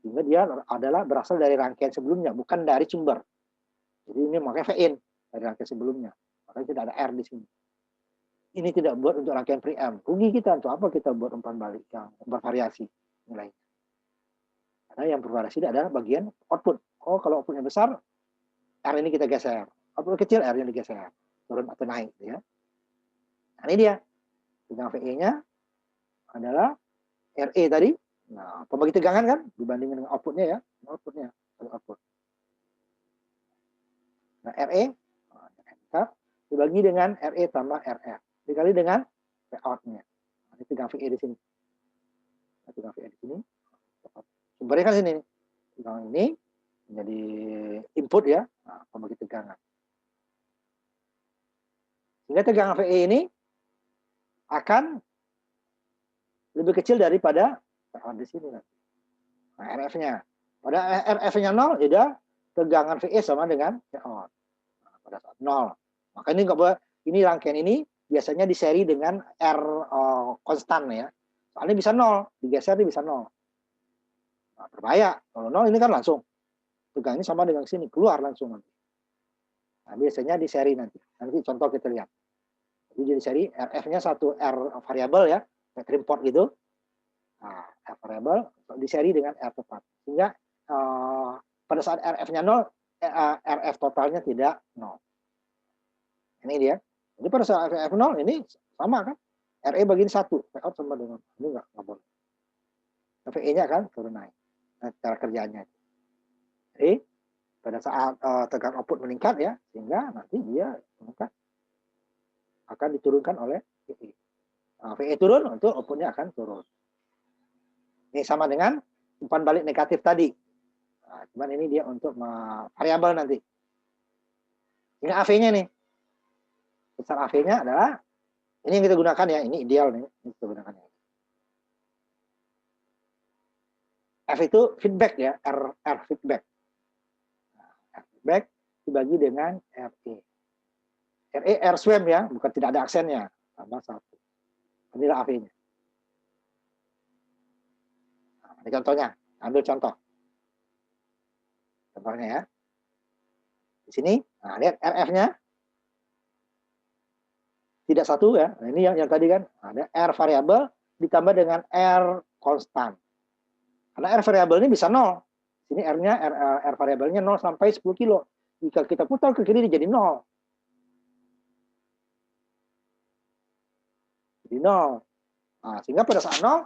Sehingga dia adalah berasal dari rangkaian sebelumnya, bukan dari sumber. Jadi ini makanya VIN dari rangkaian sebelumnya. Makanya tidak ada R di sini. Ini tidak buat untuk rangkaian preamp. Rugi kita, untuk apa kita buat umpan balik yang bervariasi nilainya. Karena yang bervariasi adalah bagian output. Oh, kalau outputnya besar, R ini kita geser. Output kecil, R-nya digeser. Turun atau naik. Ya. Nah, ini dia. Tegangan VE-nya adalah RE tadi. Nah, pembagi tegangan kan dibandingkan dengan outputnya ya. Outputnya, output. Nah, RE dibagi dengan RE tambah RF. Dikali dengan Vout-nya. Nah, ini tegangan VE di sini. Nah, tegangan VE di sini. Sumbernya kan sini. Tegangan ini menjadi input ya. Nah, pembagi tegangan. Sehingga tegangan VE ini akan lebih kecil daripada Vout di sini nanti. Nah, RF-nya. Pada RF-nya 0, ya tegangan VE sama dengan Vout. Nah, pada saat 0. Maka ini nggak boleh, ini rangkaian ini biasanya diseri dengan R konstan ya. Soalnya bisa 0, digeser dia bisa 0. Nah, berbahaya. Kalau 0 ini kan langsung. Tegangan ini sama dengan sini, keluar langsung nanti. Nah, biasanya diseri nanti. Nanti contoh kita lihat. Jadi di seri RF-nya satu R variabel ya, trim port gitu. Nah, R variabel diseri dengan R tepat. Sehingga pada saat RF-nya 0, RF totalnya tidak 0. Ini dia. Jadi pada saat RF 0 ini sama kan? RE bagi 1, Vout sama dengan ini enggak boleh. VE-nya kan turun naik. Nah, cara kerjanya. Jadi pada saat tegangan output meningkat ya, sehingga nanti dia meningkat akan diturunkan oleh VE. Nah, VE turun, untuk outputnya akan turun. Ini sama dengan umpan balik negatif tadi. Nah, cuman ini dia untuk variabel nanti. Ini AV-nya nih. Besar AV-nya adalah ini yang kita gunakan ya, ini ideal nih, ini kita gunakan ya. F itu feedback ya, R feedback. Nah, R feedback dibagi dengan RE. RE R swam ya, bukan tidak ada aksennya, tambah 1. Inilah AV-nya. Nah, ini contohnya, ambil contoh. Contohnya ya. Di sini, nah lihat RF-nya tidak 1 ya. Nah, ini yang tadi kan ada R variabel ditambah dengan R konstan. Karena R variabel ini bisa 0. Sini R-nya R variabelnya 0 sampai 10 kilo. Jika kita putar ke kiri jadi 0. Jadi 0. Nah, sehingga pada saat 0,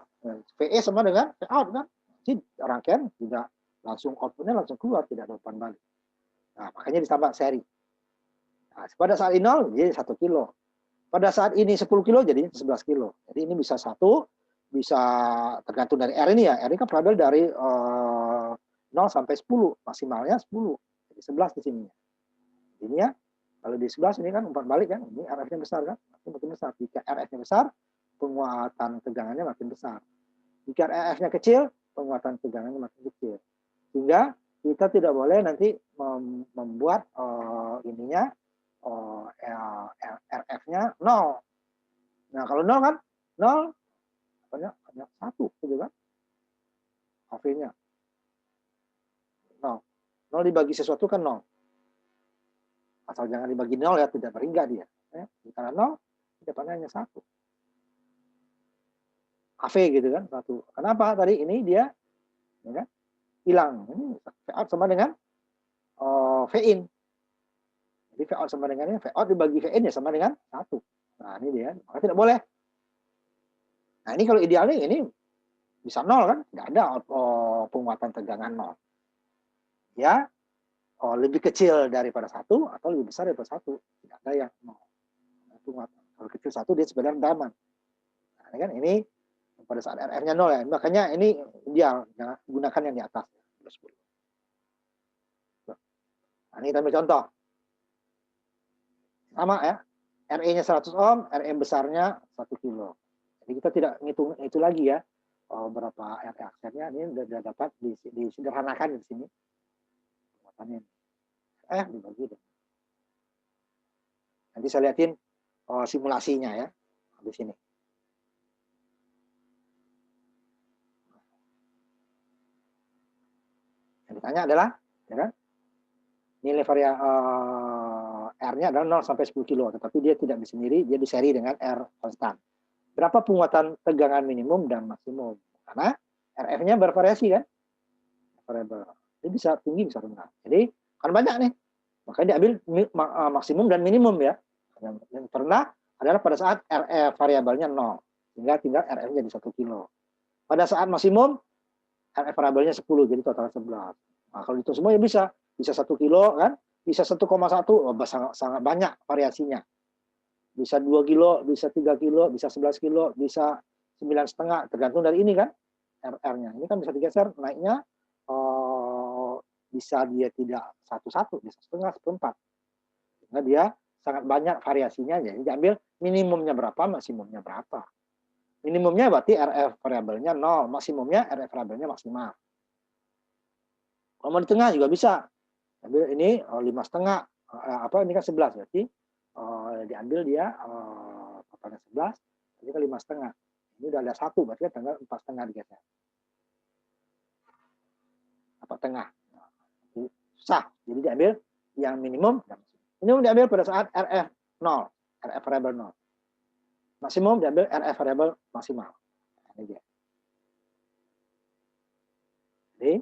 VE sama dengan Vout kan. Jadi rangkaian tidak langsung outputnya langsung keluar, tidak ada umpan balik. Nah, makanya ditambah seri. Nah, pada saat ini 0 jadi 1 kilo. Pada saat ini 10 kilo jadi 11 kilo. Jadi ini bisa 1, bisa tergantung dari R ini ya. R ini kan variabel dari 0 sampai 10, maksimalnya 10. Jadi 11 di sini. Ini ya, kalau di 11 ini kan umpan balik kan, ini RF-nya besar kan, makin besar. Jika RF-nya besar, penguatan tegangannya makin besar. Jika RF-nya kecil, penguatan tegangannya makin kecil. Sehingga kita tidak boleh nanti membuat ininya RF-nya 0. Nah, kalau 0 kan 0 hanya 1 gitu kan. AV-nya 0. 0 dibagi sesuatu kan 0. Asal jangan dibagi 0 ya, tidak berhingga dia. Ya. Karena 0, depannya hanya 1. AV gitu kan, 1. Kenapa? Tadi ini dia ya kan, hilang. Ini Vout sama dengan VIN. Jadi Vout sama dengan ini, Vout dibagi VIN ya sama dengan 1. Nah, ini dia. Maka tidak boleh. Nah, ini kalau idealnya ini bisa 0 kan? Tidak ada penguatan tegangan 0. Ya, lebih kecil daripada 1 atau lebih besar daripada 1. Tidak ada yang 0. Penguatan. Kalau kecil 1 dia sebenarnya daman. Nah, kan ini pada saat RF-nya 0 ya. Makanya ini ideal. Jangan gunakan yang di atas. Nah, ini kita ambil contoh. Sama ya. RE-nya 100 ohm, RE besarnya 1 kilo. Jadi kita tidak ngitung itu lagi ya. Berapa RE aksennya ini sudah dapat disederhanakan di sini. Penguatannya. Dibagi deh. Nanti saya lihatin simulasinya ya di sini. Yang ditanya adalah, ya kan? Nilai R-nya adalah 0 sampai 10 kilo, tetapi dia tidak sendiri, dia diseri dengan R konstan. Berapa penguatan tegangan minimum dan maksimum? Karena RF-nya bervariasi kan? Variabel. Dia bisa tinggi, bisa rendah. Jadi kan banyak nih. Makanya diambil maksimum dan minimum ya. Yang terendah adalah pada saat RF variabelnya 0. Sehingga tinggal RF jadi 1 kilo. Pada saat maksimum, RF variabelnya 10, jadi total 11. Nah, kalau itu semua ya bisa 1 kilo kan, bisa 1,1, sangat banyak variasinya. Bisa 2 kilo, bisa 3 kilo, bisa 11 kilo, bisa 9,5, tergantung dari ini kan, RR-nya. Ini kan bisa digeser, naiknya bisa dia tidak 1,1, bisa 1,5, 1,4. Sehingga dia sangat banyak variasinya, jadi diambil minimumnya berapa, maksimumnya berapa. Minimumnya berarti RF variabelnya 0, maksimumnya RF variabelnya maksimal. Kalau mau di tengah juga bisa. Ambil ini 5,5, ini kan 11 berarti diambil dia totalnya 11, ini kan 5,5. Ini udah ada 1, berarti kan tanggal 4,5 digeser. Apa tengah? Susah. Jadi diambil yang minimum dan maksimum. Minimum diambil pada saat RF 0, RF variabel 0. Maksimum diambil RF variabel maksimal. Ini dia. Jadi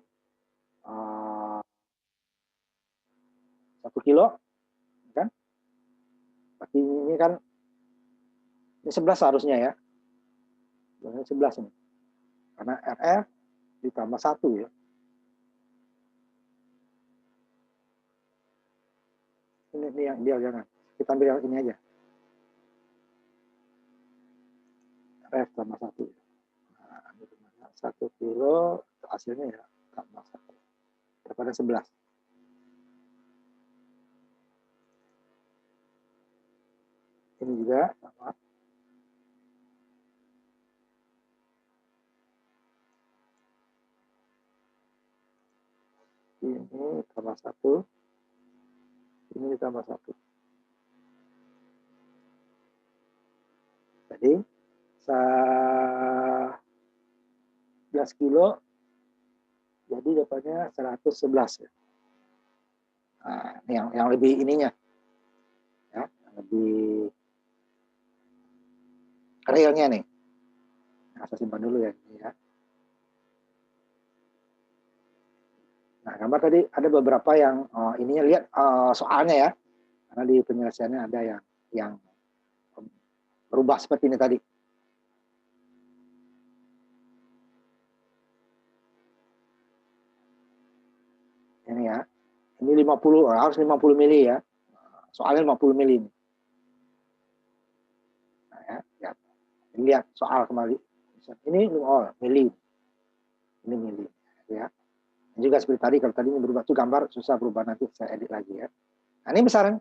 1 kilo kan? Berarti ini kan ini 11 harusnya ya. 11 ini. Karena RF ditambah 1 ya. Ini yang dia jangan. Kita ambil yang ini aja. RF tambah 1. Nah, 1 kilo hasilnya ya tambah 1. Daripada 11. Ini juga sama. Ini tambah 1. Ini ditambah 1. Jadi 11 kilo jadi dapatnya 111 ya. Nah, ini yang lebih ininya. Ya, yang lebih realnya nih. Nah, saya simpan dulu ya ini ya. Nah, gambar tadi ada beberapa yang ininya lihat soalnya ya. Karena di penyelesaiannya ada yang berubah seperti ini tadi. Ini ya. Ini 50, harus 50 mili ya. Soalnya 50 mili. Nah, ya. Lihat soal kembali. Ini mili. Ini mili ya. Juga seperti tadi, kalau tadi berubah itu gambar susah berubah, nanti saya edit lagi ya. Nah, ini besaran.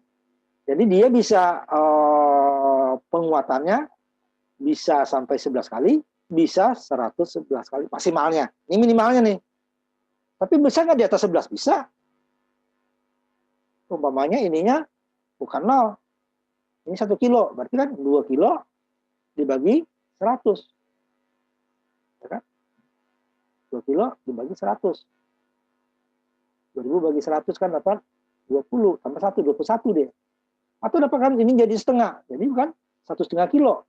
Jadi dia bisa penguatannya bisa sampai 11 kali, bisa 111 kali maksimalnya. Ini minimalnya nih. Tapi bisa nggak di atas 11? Bisa. Umpamanya ininya bukan 0. Ini 1 kilo, berarti kan 2 kilo dibagi 100. Ya kan? 2 kilo dibagi 100. 2000 bagi 100 kan dapat 20 tambah 1, 21 deh. Atau dapat kan ini jadi setengah. Jadi bukan 1,5 kilo.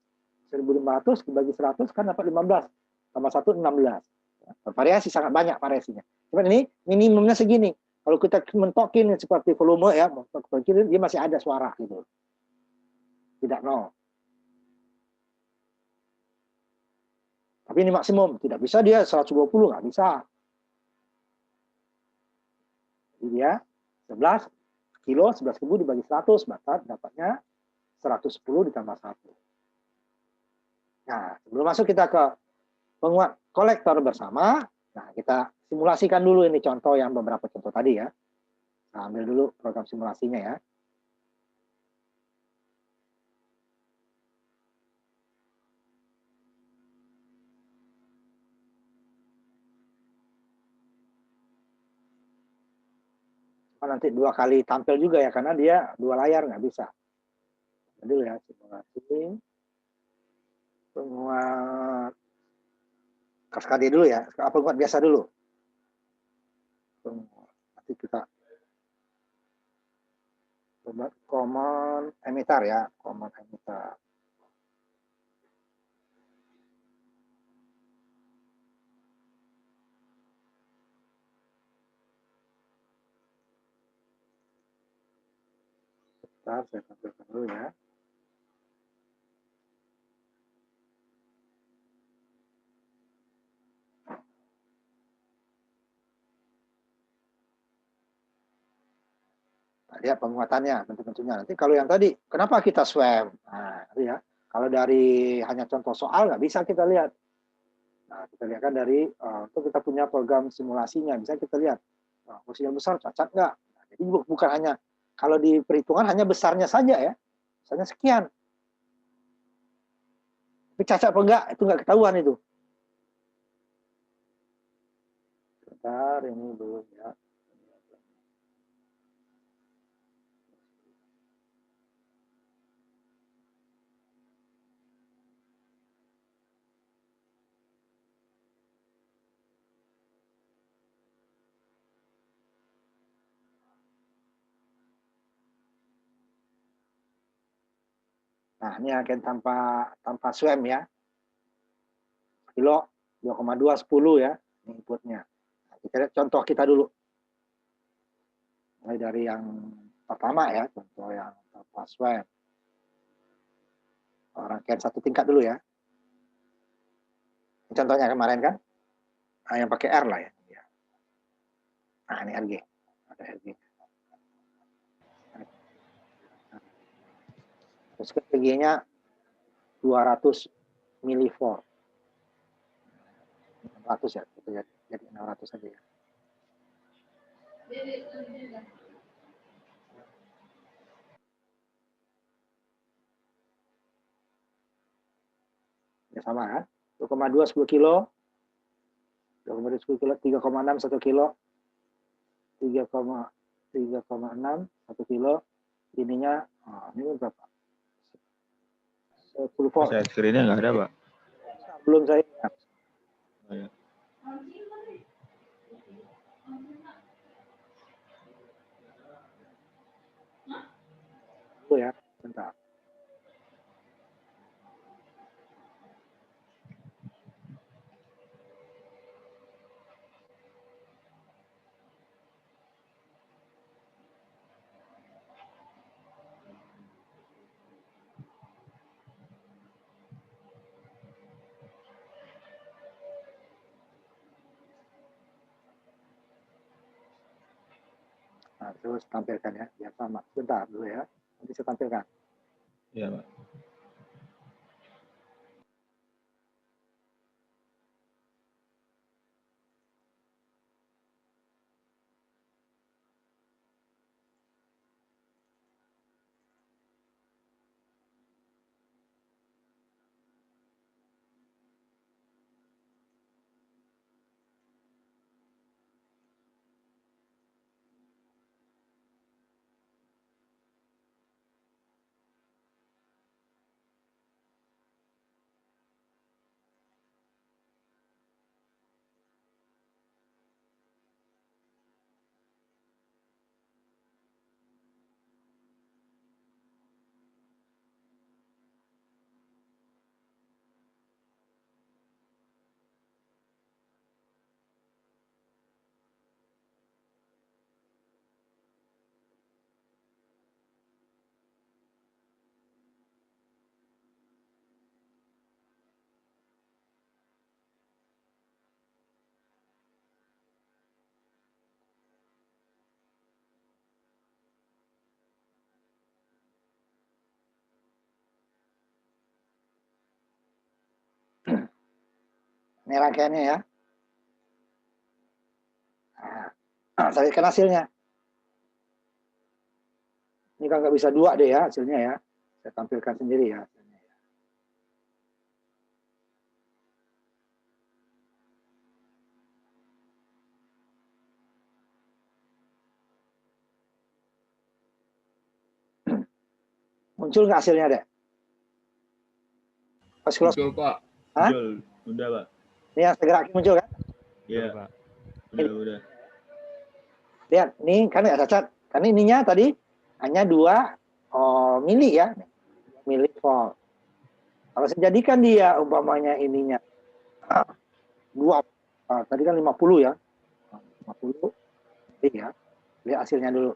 1.500 dibagi 100 kan dapat 15. Tambah 1, 16. Variasi, sangat banyak variasinya. Cuma ini minimumnya segini. Kalau kita mentokin seperti volume ya, dia masih ada suara gitu. Tidak 0. Tapi ini maksimum. Tidak bisa dia 120, nggak bisa. Jadi dia 11 kilo, 11.000 dibagi 100, maka dapatnya 110 ditambah 1. Nah, sebelum masuk kita ke penguat kolektor bersama, nah kita simulasikan dulu ini contoh yang beberapa contoh tadi ya. Nah, ambil dulu program simulasinya ya. nanti 2 kali tampil juga ya, karena dia 2 layar nggak bisa. Dulu ya, simulasi. Penguat kaskade dulu ya, apa penguat biasa dulu? Nanti kita coba common emitter ya, common emitter. Bentar, saya tampilkan dulu ya. Nah, lihat penguatannya, bentuk-bentuknya. Nanti kalau yang tadi, kenapa kita swam? Nah, ya. Kalau dari hanya contoh soal, nggak bisa kita lihat. Nah, kita lihat kan dari, itu kita punya program simulasinya, bisa kita lihat. Kursi yang besar cacat nggak? Nah, jadi bukan hanya, kalau di perhitungan hanya besarnya saja ya. Misalnya sekian. Tapi cacat apa enggak, itu nggak ketahuan itu. Bentar, ini dulu ya. Nah, ini akan tanpa swam ya. Kilo 2,2 10 ya, ini inputnya. Nah, kita lihat contoh kita dulu. Mulai dari yang pertama ya, contoh yang tanpa swam. Rangkaian 1 tingkat dulu ya. Ini contohnya kemarin kan, nah, yang pakai R lah ya. Nah, ini RG. Ada RG. Terus RG-nya 200 milivolt. 600 ya, itu jadi 600 saja ya. Ya sama kan, 2,2 10 kilo, 2,2 10 kilo, 3,6 1 kilo, 3,6 1 kilo, ininya, ini berapa? 10 volt. Saya screen-nya nggak ada, Pak. Belum saya. Oh, ya. Ya, bentar. Nah, terus tampilkan ya, biar sama. Bentar dulu ya, nanti saya tampilkan. Iya, Pak. Ini rangkaiannya ya. Nah, saya kan hasilnya. Ini kan nggak bisa 2 deh ya hasilnya ya. Saya tampilkan sendiri ya. Muncul nggak hasilnya, Dek? Pas close. Muncul, Pak. Hah? Muncul. Udah, Pak. Ini yang segera muncul kan? Iya. Udah. Lihat, nih kan nggak cacat. Karena ininya tadi hanya 2 mili ya. Mili volt. Kalau saya jadikan dia umpamanya ininya 2, tadi kan 50 ya. 50 ya. Lihat hasilnya dulu.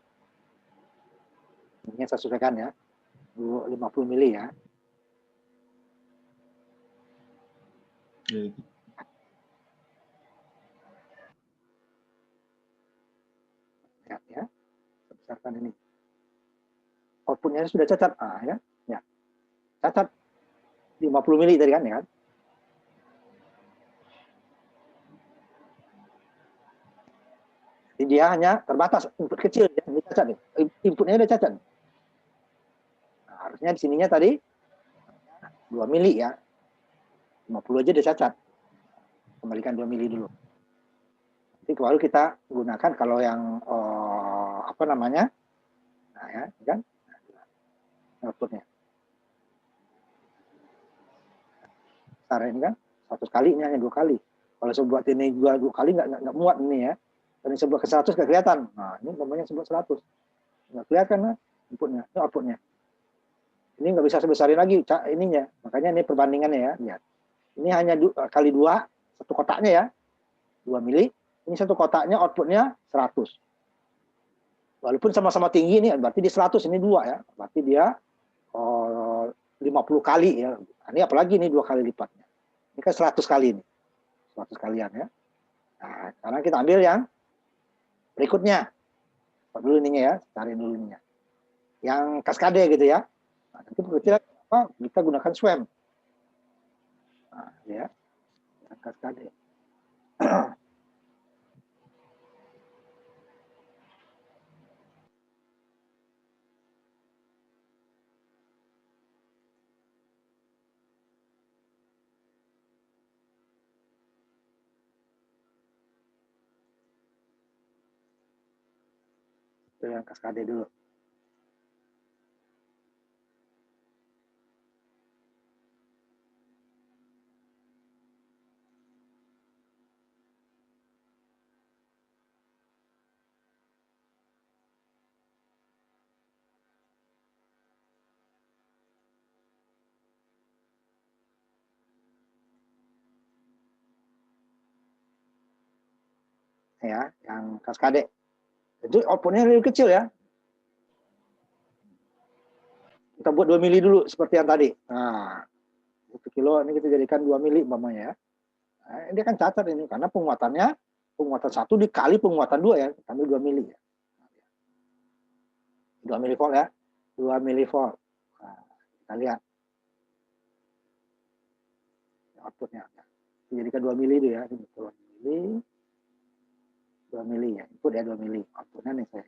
Ini saya sesuaikan ya. 50 mili ya. Lihat ya. Besarkan ini. Outputnya sudah cacat. Ya. Cacat 50 mili tadi kan ya kan. Jadi dia hanya terbatas input kecil ya. Ini cacat nih. Inputnya udah cacat. Nah, harusnya di sininya tadi 2 mili ya. 50 aja udah cacat. Kembalikan 2 mili dulu. Nanti baru kita gunakan kalau yang apa namanya? Nah ya, kan? Outputnya. Besar ini kan 100 kali, ini hanya 2 kali. Kalau saya buat ini 2 kali nggak muat ini ya. Dan sebuah ke 100 nggak kelihatan. Nah, ini namanya sebuah 100. Nggak kelihatan kan inputnya, ini outputnya. Ini nggak bisa sebesarin lagi ininya. Makanya ini perbandingannya ya. Lihat. Ini hanya kali 2, satu kotaknya ya. 2 mili. Ini satu kotaknya outputnya 100. Walaupun sama-sama tinggi ini, berarti di 100, ini 2 ya. Berarti dia 50 kali ya. Ini apalagi ini 2 kali lipatnya. Ini kan 100 kali ini. 100 kalian ya. Nah, sekarang kita ambil yang berikutnya. Stop dulu ininya ya, cari dulu ininya. Yang kaskade gitu ya. Nah, nanti kita gunakan SWAM. Nah, ya. Yang kaskade. Itu yang kaskade dulu. Ya, yang kaskade. Itu outputnya lebih kecil ya. Kita buat 2 mili dulu seperti yang tadi. Nah, 1 kilo ini kita jadikan 2 mili umpamanya ya. Nah, ini kan cacat ini karena penguatan 1 dikali penguatan 2 ya, ambil 2 mili ya. 2 mili volt ya. 2 mili volt. Nah, kita lihat outputnya. Dijadikan 2 mili itu ya, 2 mili. 2 mili ya, input ya 2 mili. Outputnya nih saya.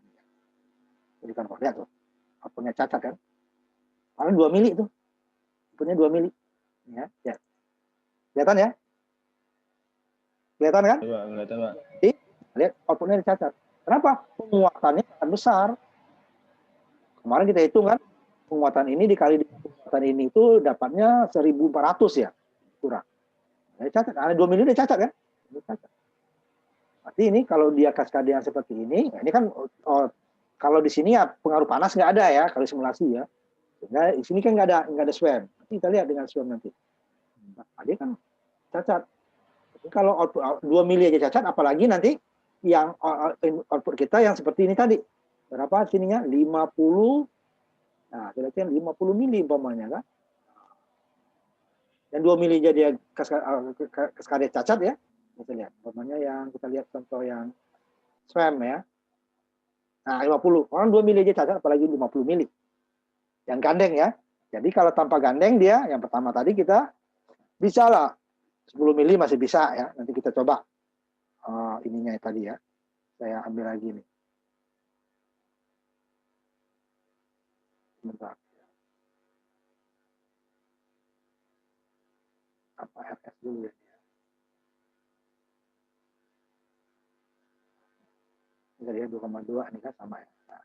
Jadikan kok lihat tuh. Outputnya cacat kan. Karena 2 mili itu. Outputnya 2 mili. Ya, ya. Kelihatan ya? Kelihatan kan? Kelihatan, Pak. Lihat outputnya dicacat. Kenapa? Penguatannya sangat besar. Kemarin kita hitung kan, penguatan ini dikali penguatan ini itu dapatnya 1400 ya. Kurang. Nah, cacat. Ada 2 mili dia cacat kan? Dia cacat. Berarti ini kalau dia kaskade yang seperti ini kan kalau di sini ya pengaruh panas nggak ada ya kalau simulasi ya. Sehingga di sini kan nggak ada SWAM. Nanti kita lihat dengan SWAM nanti. Nah, dia kan cacat. Jadi kalau output 2 mili aja cacat, apalagi nanti yang output kita yang seperti ini tadi. Berapa sininya? 50. Nah, kira-kira 50 mili umpamanya kan. Dan 2 mili jadi kaskade cacat ya. Kita lihat, umpamanya yang kita lihat contoh yang SWAM ya. Nah, 50. Orang 2 mili aja cacat, apalagi 50 mili. Yang gandeng ya. Jadi kalau tanpa gandeng dia, yang pertama tadi kita bisa lah. 10 mili masih bisa ya. Nanti kita coba ininya tadi ya. Saya ambil lagi nih. Bentar. Apa RS dulu ya. Jadi ya 2,2 ini kan sama ya. Nah.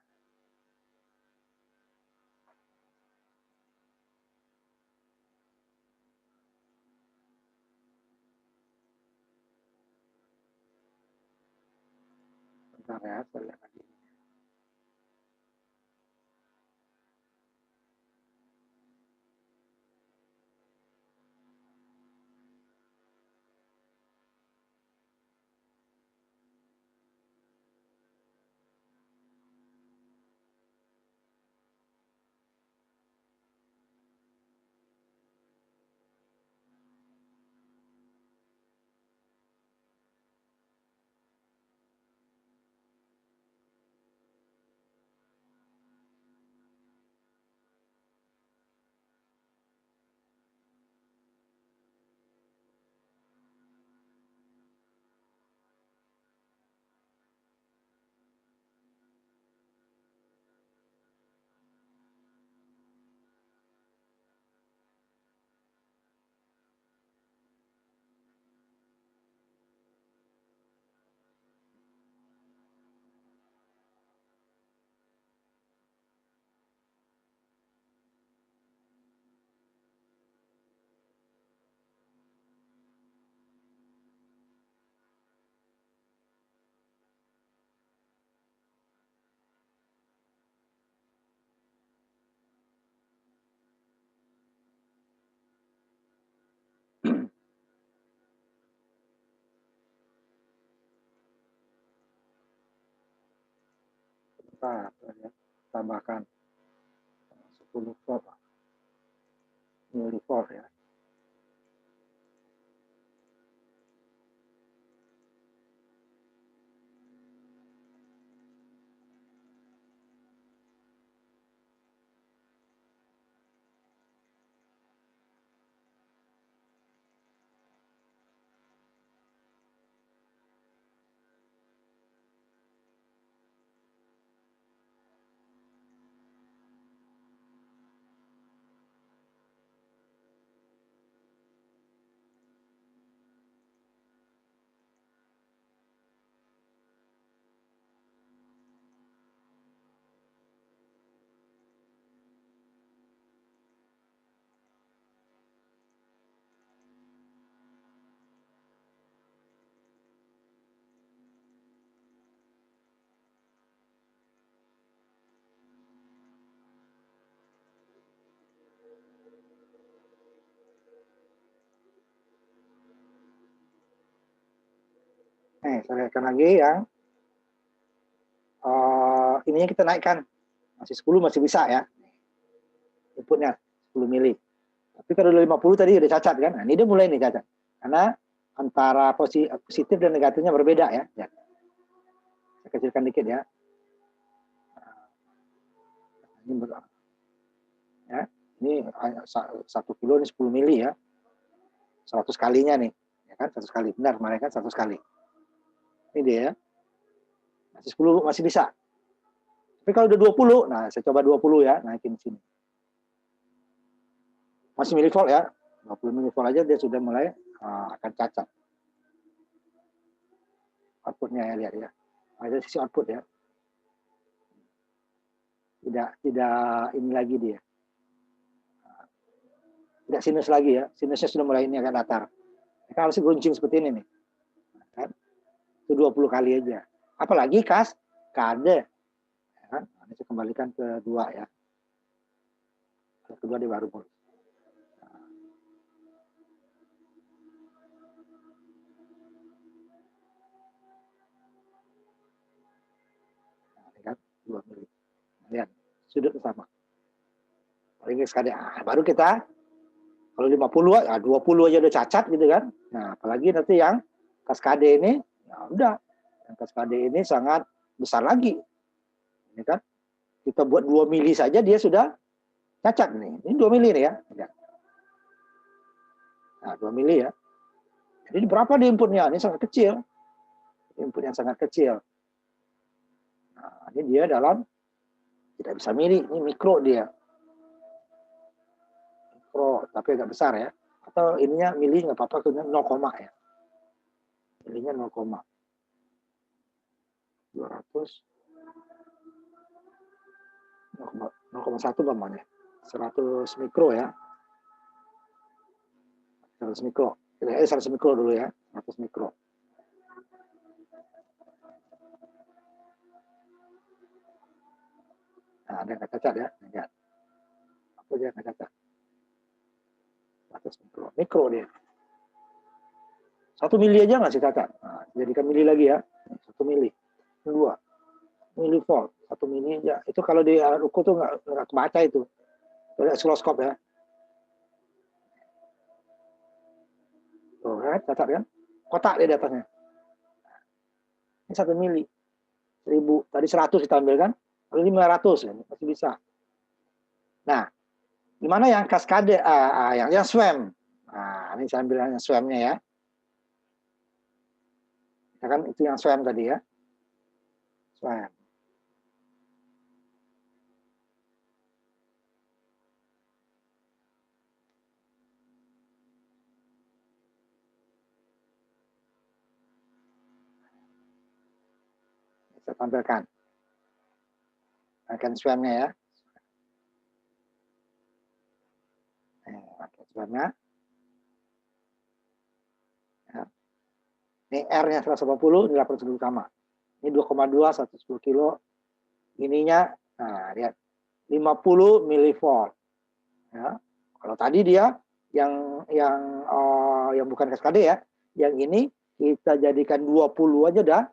Bentar ya, saya lihat lagi. Bentar, ya. Tambahkan 10 volt milivolt ya. Saya lihatkan lagi yang ininya kita naikkan. Masih 10 masih bisa ya. Inputnya 10 mili. Tapi kalau 50 tadi udah cacat kan. Nah, ini dia mulai nih cacat. Karena antara positif dan negatifnya berbeda ya. Saya kecilkan dikit ya. Ini ya. Ini 1 kilo ini 10 mili ya. 100 kalinya nih. Ya kan 100 kali. Benar, kemarin kan 100 kali. Ini dia ya. Masih 10 masih bisa. Tapi kalau udah 20, nah saya coba 20 ya, naikin sini. Masih milivolt ya. 20 milivolt aja dia sudah mulai akan cacat. Outputnya ya, lihat ya. Ada sisi output ya. Tidak ini lagi dia. Tidak sinus lagi ya. Sinusnya sudah mulai ini agak datar. Kan harus geruncing seperti ini nih. Kan? Itu 20 kali aja. Apalagi kade. Kan? Ini saya kembalikan ke 2 ya. Kedua dia baru mulai. Nah, ini kan 2 mili. Lihat, sudut sama. Paling sekali, baru kita kalau 50, 20 aja udah cacat gitu kan. Nah, apalagi nanti yang kaskade ini, ya udah. Yang kaskade ini sangat besar lagi. Ini kan kita buat 2 mili saja dia sudah cacat nih. Ini 2 mili nih ya. Nah, 2 mili ya. Jadi berapa di inputnya? Ini sangat kecil. Input yang sangat kecil. Nah, ini dia dalam tidak bisa mili, ini mikro dia. Mikro, tapi agak besar ya. Atau ininya mili nggak apa-apa, 0, ya. Milinya 0, 200 0,1 namanya. 100 mikro ya. 100 mikro. 100 mikro dulu ya. 100 mikro. Nah, ada yang nggak cacat ya. Lihat. Apa dia nggak cacat? Batas mikro dia. 1 mili aja nggak sih cacat. Nah, jadikan mili lagi ya. 1 mili. 2 milivolt. 1 mili aja. Itu kalau di alat ukur tuh nggak kebaca itu. Ada oscilloscope ya. Tuh kan, cacat kan? Kotak dia di atasnya. Ini 1 mili. 1000. Tadi 100 kita ambil kan? Lalu 500 ya. Masih bisa. Nah, gimana yang kaskade? Yang SWAM. Nah, ini saya ambil yang SWAM-nya ya. Ya kan itu yang SWAM tadi ya. SWAM. Saya tampilkan. Akan SWAM-nya ya. Pakai SWAM-nya. Ya. Ini R-nya 180, ini 810 utama. Ini 2,2, 110 kilo. Ininya, nah lihat, 50 milivolt. Ya. Kalau tadi dia yang bukan kaskade ya, yang ini kita jadikan 20 aja udah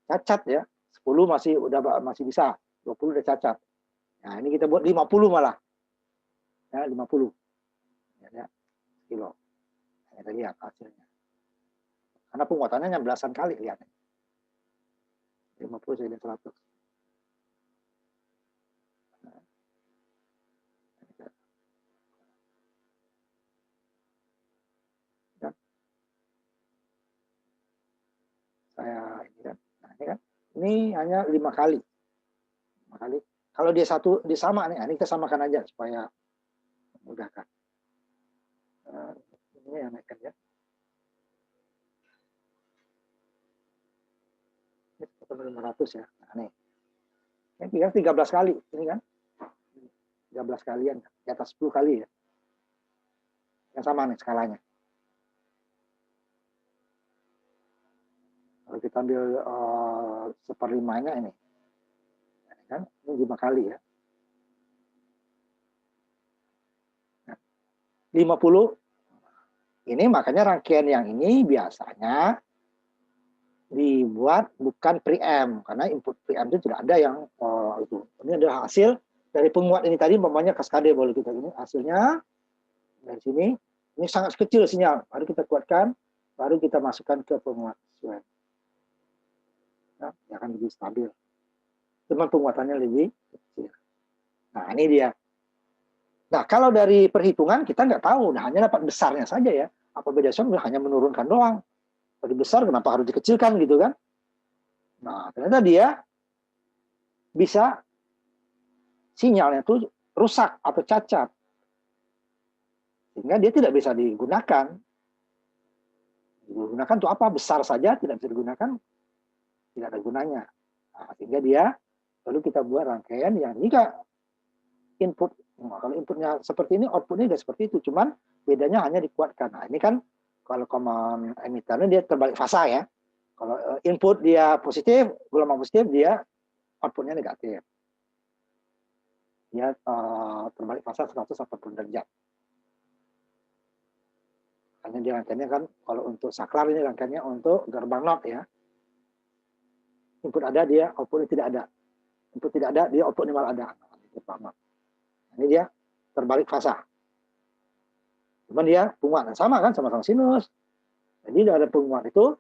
cacat ya. 10 masih bisa, 20 udah cacat. Nah, ini kita buat 50 malah. Ya, 50. Ya, kilo. Kita lihat hasilnya. Karena penguatannya hanya belasan kali, lihat. 50 jadi 100. Saya ini kan. Nah, ini kan. Ini hanya 5 kali. 5 kali. Kalau dia satu disama nih, ini kita samakan aja supaya memudahkan. Ini yang naikkan ya. Ini 500 ya. Nah, nih. Ini 13 kali, ini kan. 13 kalian, di atas 10 kali ya. Yang sama nih skalanya. Kalau kita ambil 1/5-nya ini. Kan? Ini 5 kali ya. 50. Ini makanya rangkaian yang ini biasanya dibuat bukan preamp. Karena input preamp itu tidak ada yang itu. Ini adalah hasil dari penguat ini tadi, umpamanya kaskade boleh kita ini. Hasilnya dari sini. Ini sangat kecil sinyal. Baru kita kuatkan. Baru kita masukkan ke penguat SWAM. Nah, dia akan lebih stabil. Cuman penguatannya lebih kecil. Nah, ini dia. Nah, kalau dari perhitungan kita nggak tahu. Nah, hanya dapat besarnya saja ya. Apa beda SWAM hanya menurunkan doang. Lebih besar kenapa harus dikecilkan gitu kan? Nah, ternyata dia bisa sinyalnya itu rusak atau cacat. Sehingga dia tidak bisa digunakan. Digunakan untuk apa? Besar saja tidak bisa digunakan. Tidak ada gunanya. Nah, sehingga dia lalu kita buat rangkaian yang jika input, nah, kalau inputnya seperti ini, outputnya sudah seperti itu, cuman bedanya hanya dikuatkan. Nah, ini kan kalau common emitternya dia terbalik fasa ya. Kalau input dia positif, gelombang positif, dia outputnya negatif. Dia terbalik fasa 180 derajat. Karena dia rangkaiannya kan, kalau untuk saklar ini rangkaiannya untuk gerbang not ya. Input ada, dia outputnya tidak ada. Input tidak ada, dia outputnya malah ada. Ini dia terbalik fasa. Cuman dia penguat sama kan, sama-sama sinus. Jadi dari penguat itu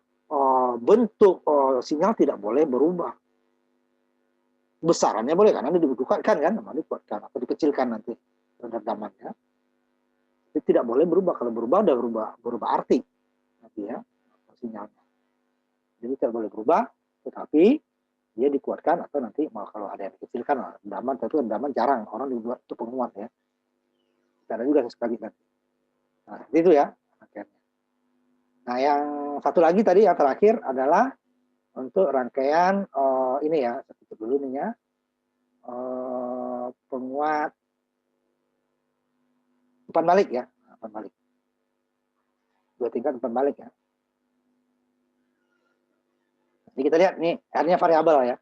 bentuk sinyal tidak boleh berubah. Besarannya boleh karena dikuatkan kan, dikuatkan atau dikecilkan nanti redamannya. Tapi tidak boleh berubah. Kalau berubah udah berubah arti nanti ya sinyalnya. Jadi tidak boleh berubah, tetapi dia dikuatkan atau nanti kalau ada yang dikecilkan redaman, tapi redaman jarang orang dibuat itu penguat ya. Ada juga sekali kan. Nah, itu ya. Nah, yang satu lagi tadi yang terakhir adalah untuk rangkaian ini ya, seperti dulu nih ya. Penguat umpan balik ya, umpan balik. 2 tingkat umpan balik ya. Jadi kita lihat nih, R-nya variabel ya.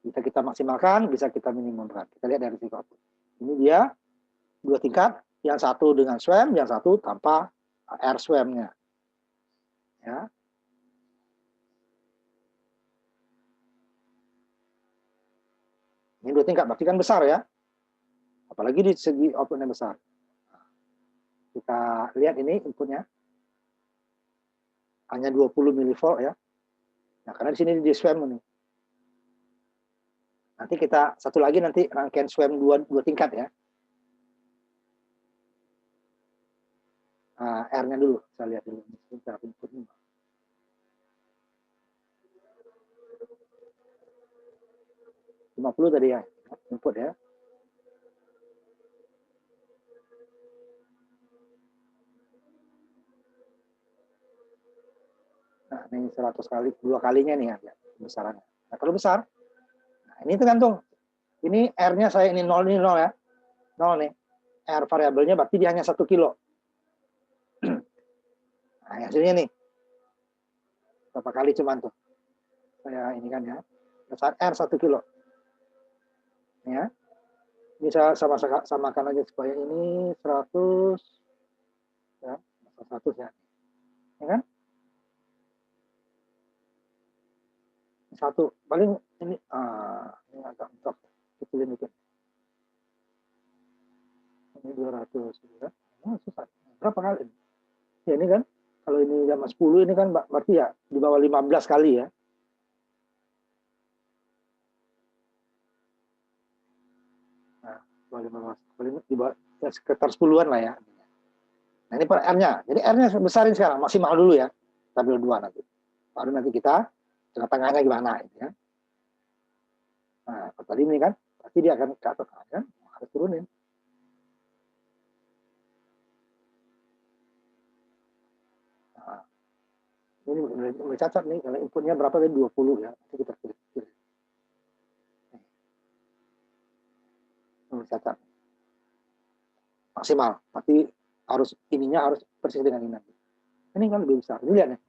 Bisa kita maksimalkan, bisa kita minimumkan. Kita lihat dari risiko output. Ini dia 2 tingkat, yang satu dengan SWAM, yang satu tanpa air SWAM-nya. Ya. Ini 2 tingkat, berarti kan besar ya. Apalagi di segi outputnya besar. Kita lihat ini inputnya. Hanya 20 milivolt ya. Nah, karena di sini di SWAM ini. Nanti kita satu lagi nanti rangkaian SWAM 2 tingkat ya. Nah, R-nya dulu, saya lihat dulu. Sebentar, inputnya. Tadi ya, input ya. Nah, ini 100 kali, 2 kalinya nih ya, besarannya. Nah, kalau besar, nah, ini tergantung. Ini R-nya saya ini 0 ya. 0 nih. R variabelnya berarti dia hanya 1 kilo. Nah, hasilnya nih. Berapa kali cuman tuh. Saya ini kan ya. Besar R 1 kilo. Ya. Ini saya samakan aja supaya ini 100 ya, 100 ya. Ya kan? Satu paling ini agak mentok kecilin dikit. Ini 200 ya. Susah. Berapa kali? Ya ini kan kalau ini jam 10 ini kan berarti ya di bawah 15 kali ya. Nah, di bawah ya, sekitar 10-an lah ya. Nah, ini per R-nya. Jadi R-nya besarin sekarang, maksimal dulu ya. Stabil 2 nanti. Baru nanti kita tengah-tengahnya gimana gitu ya. Nah, tadi ini kan pasti dia akan ke atas kan, harus turunin. Nah, ini boleh cacat nih, kalau inputnya berapa tadi 20 ya. Nanti kita pilih. Cacat. Maksimal, tapi harus ininya harus persis dengan ini. Ini kan lebih besar. Ini lihat nih.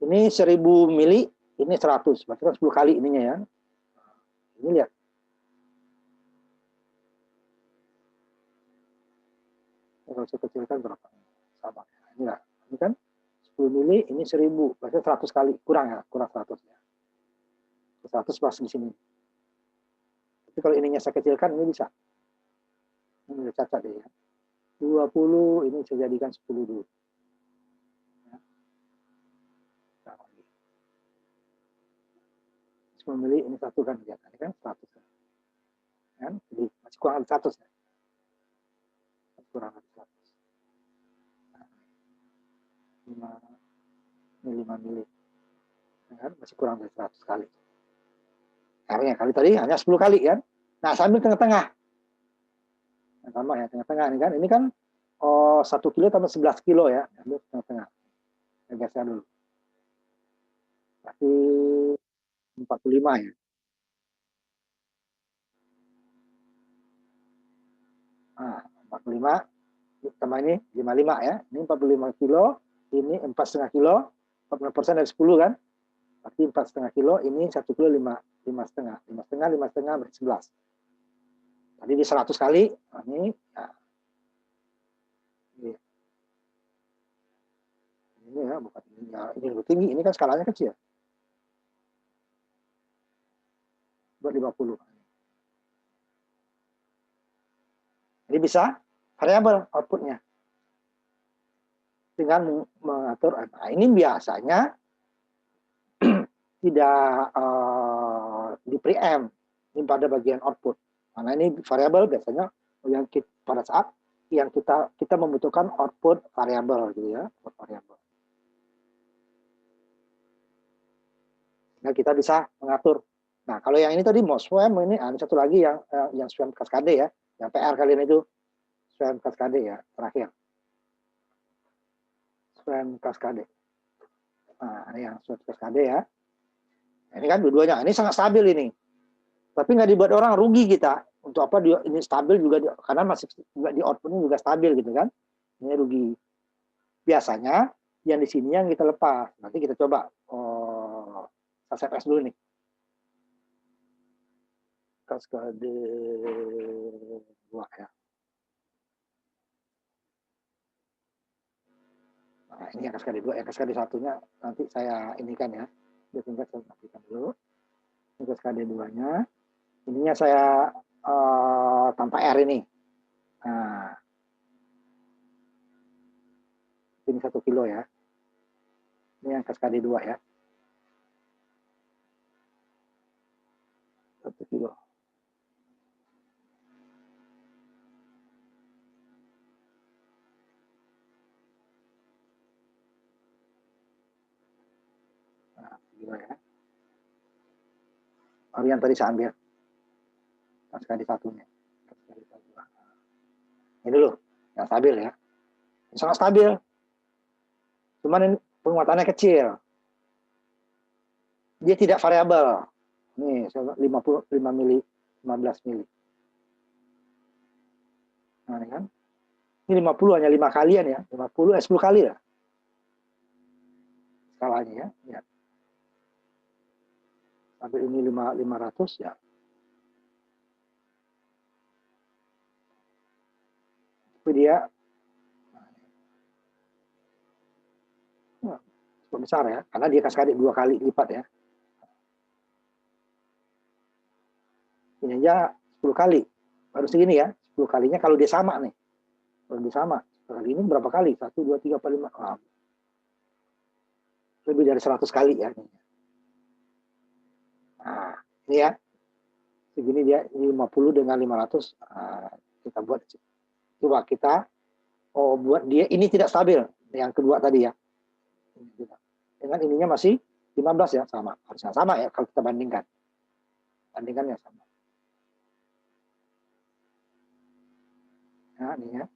Ini 1000 mili, ini 100. Berarti kan 10 kali ininya ya. Ini lihat. Kalau saya kecilkan berapa? Sama. Ini lah. Ini kan 10 mili, ini 1000. Berarti 100 kali. Kurang ya, kurang 100 ya. 100 pas di sini. Tapi kalau ininya saya kecilkan, ini bisa. Ini udah cacat ya. 20, ini saya jadikan 10 dulu. Membeli ini satu kan kelihatan kan 100 kan, jadi masih kurang dari 100 ya. Masih kurang dari 100. Nah, 5 mili kan masih kurang dari 100 kali. Caranya kali tadi hanya 10 kali kan. Nah, sambil tengah-tengah. Nah, sama ya tengah-tengah ini kan 1 kilo tambah 11 kilo ya. Ambil tengah-tengah. Saya geser dulu. Berarti 45 ya. Nah, 45 tambah ini 55 ya. Ini 45 kilo, ini 4,5 kilo, 40% dari 10 kan. Berarti 4,5 kilo, ini 1 kilo 5,5. 5,5 berarti 11. Tadi di 100 kali, nah ini ya. Ini ya, bukan ini ya, ini lebih tinggi, ini kan skalanya kecil. Buat 50. Jadi bisa variabel outputnya dengan mengatur. Nah, ini biasanya tidak di preamp ini pada bagian output. Karena ini variabel biasanya yang pada saat yang kita membutuhkan output variabel gitu ya, output variabel. Nah, kita bisa mengatur. Nah, kalau yang ini tadi mau SWAM ini ada satu lagi yang SWAM kaskade ya, yang PR kalian itu SWAM kaskade ya, terakhir. SWAM kaskade. Nah, ini yang SWAM kaskade ya. Nah, ini kan dua-duanya, ini sangat stabil ini. Tapi nggak dibuat orang rugi kita. Untuk apa dia ini stabil juga karena masih juga di outputnya juga stabil gitu kan. Ini rugi. Biasanya yang di sini yang kita lepas. Nanti kita coba CSS dulu nih. kaskade 2 ya. Nah, ini yang kaskade 2, yang kaskade 1-nya nanti saya inikan ya. Biasanya saya matikan dulu. Ini kaskade 2-nya. Ininya saya tanpa R ini. Nah, ini 1 kilo ya. Ini yang kaskade 2 ya. 1 kilo. Nah, kilo ya. Baru yang tadi saya ambil. Kaskade 1-nya. Kaskade 2. Ini dulu, yang stabil ya. Sangat stabil. Cuman ini penguatannya kecil. Dia tidak variabel. Nih, 55 mili, 15 mili. Nah, ini kan. Ini 50 hanya 5 kalian ya. 50, 10 kali lah. Skalanya ya. Ya. Sampai ini 500 ya. Tapi dia cukup besar ya. Karena dia kaskade 2 kali lipat ya. Ini aja 10 kali. Baru segini ya. 10 kalinya kalau dia sama nih. Kalau dia sama. Kali ini berapa kali? 1, 2, 3, 4, 5. Ah. Lebih dari 100 kali ya. Nah, ini ya. Segini dia, ini 50 dengan 500. Nah, kita buat. Coba kita buat dia. Ini tidak stabil. Yang kedua tadi ya. Dengan ininya masih 15 ya. Sama. Harusnya sama ya kalau kita bandingkan. Bandingkannya sama. Nah, ini ya.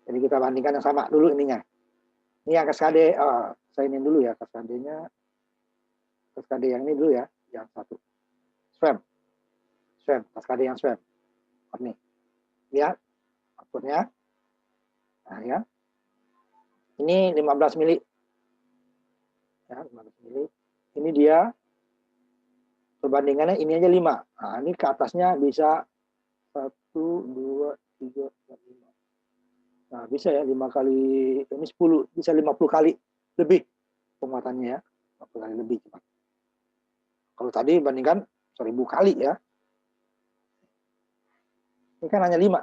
Jadi kita bandingkan yang sama dulu ininya. Ini yang kaskade, saya ini dulu ya kaskadenya. Kaskade yang ini dulu ya, yang satu. Swam, kaskade yang swam. Ini, lihat outputnya. Nah ya, ini 15 mili. Ya, 15 mili. Ini dia perbandingannya ini aja 5. Nah, ini ke atasnya bisa 1, 2, 3, 4, 5. Nah, bisa ya 5 kali, ini 10, bisa 50 kali lebih penguatannya ya. 50 kali lebih. Kalau tadi bandingkan 1000 kali ya. Ini kan hanya 10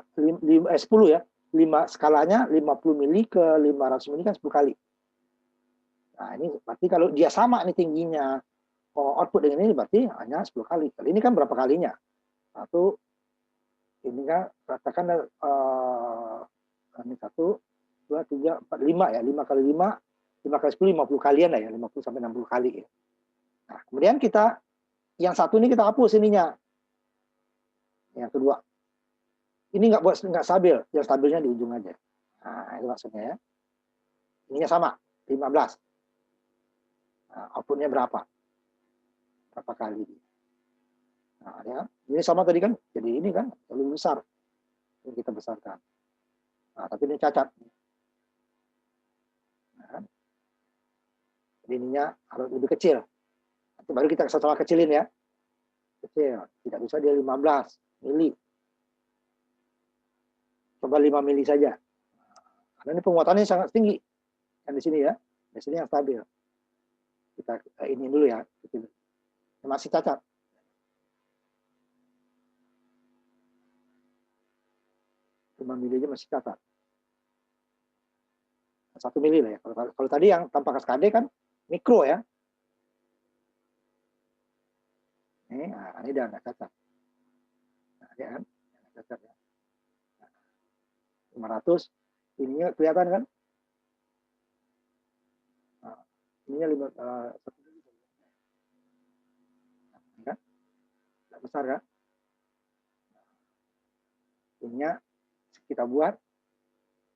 ya. 5 skalanya 50 mili ke 500 mili kan 10 kali. Nah, ini berarti kalau dia sama nih tingginya output dengan ini berarti hanya 10 kali. Kali ini kan berapa kalinya? Satu, ini kan katakan ini 1, 2, 3, 4, 5 ya. 5 kali 5, 5 kali 10, 50 kalian lah ya. 50 sampai 60 kali ya. Nah, kemudian kita yang satu ini kita hapus ininya. Yang kedua. Ini nggak stabil, yang stabilnya di ujung aja. Nah, itu maksudnya ya. Ininya sama, 15. Nah, outputnya berapa? Berapa kali? Nah, ya. Ini sama tadi kan, jadi ini kan lebih besar. Ini kita besarkan. Nah, tapi ini cacat. Nah, jadi ininya harus lebih kecil. Nanti baru kita sama kecilin ya. Kecil, tidak bisa dia 15 mili. Coba 5 mili saja. Karena ini penguatannya sangat tinggi. Yang di sini ya. Di sini yang stabil. Kita ini dulu ya. Masih cacat. Cuma mili aja masih cacat. 1 mili lah ya. Kalau tadi yang tanpa kaskade kan mikro ya. Ini udah nggak cacat. Nah, ya kan? Nggak cacat ya. 500, ininya kelihatan kan? Nah, ininya 1 mili. Kan? Nggak besar kan? Ininya kita buat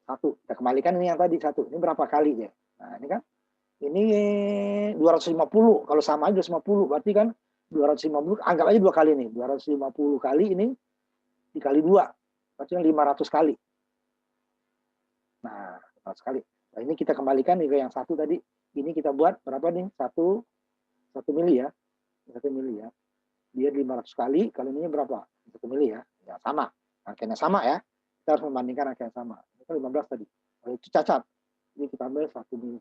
1. Kita kembalikan ini yang tadi 1. Ini berapa kali ya? Nah, ini kan? Ini 250. Kalau sama aja 250. Berarti kan 250. Anggap aja 2 kali nih. 250 kali ini dikali 2. Berarti kan 500 kali. Nah, 500 kali. Nah, ini kita kembalikan nih ke yang 1 tadi. Ini kita buat berapa nih? 1 mili ya. 1 mili ya. Dia 500 kali, kalau ini berapa? 1 mili ya. Ya sama, rangkaiannya sama ya. Kita harus membandingkan rangkaian sama. Itu 15 tadi. Kalau itu cacat. Jadi kita ambil 1 mili.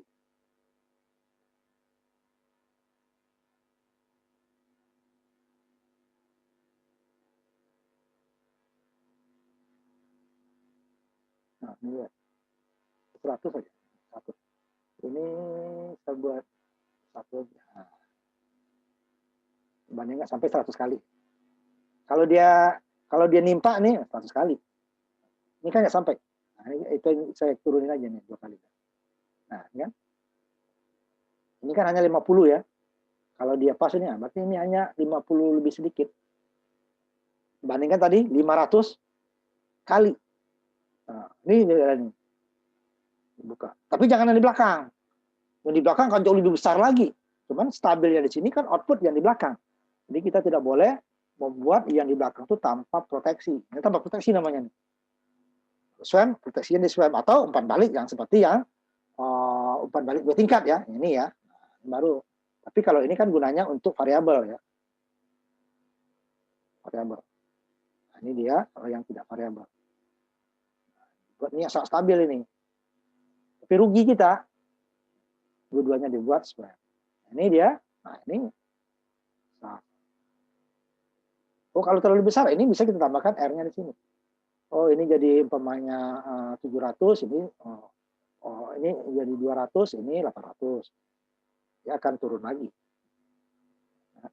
Nah, ini ya. 100 saja. 100. Ini saya buat 1 aja. Nah, bandingkan sampai 100 kali. Kalau dia nimpa nih 100 kali. Ini kan nggak sampai. Nah, itu saya turunin aja nih 2 kali. Nah, ini kan hanya 50 ya. Kalau dia pas ini, berarti ini hanya 50 lebih sedikit. Bandingkan tadi 500 kali. Nah, ini buka. Tapi jangan yang di belakang. Yang di belakang kan jauh lebih besar lagi. Cuman stabilnya di sini kan output yang di belakang. Jadi kita tidak boleh membuat yang di belakang itu tanpa proteksi. Ini tanpa proteksi namanya nih. Swam, proteksinya di swam atau umpan balik yang seperti yang umpan balik 2 tingkat ya. Ini ya. Nah, baru. Tapi kalau ini kan gunanya untuk variabel ya. Variabel. Nah, ini dia kalau yang tidak variabel. Buat ini sangat stabil ini. Tapi rugi kita. Dua-duanya dibuat swam. Ini dia. Nah, ini. Oh, kalau terlalu besar ini bisa kita tambahkan R-nya di sini. Oh, ini jadi umpamanya 700, ini ini jadi 200, ini 800. Dia akan turun lagi. Nah,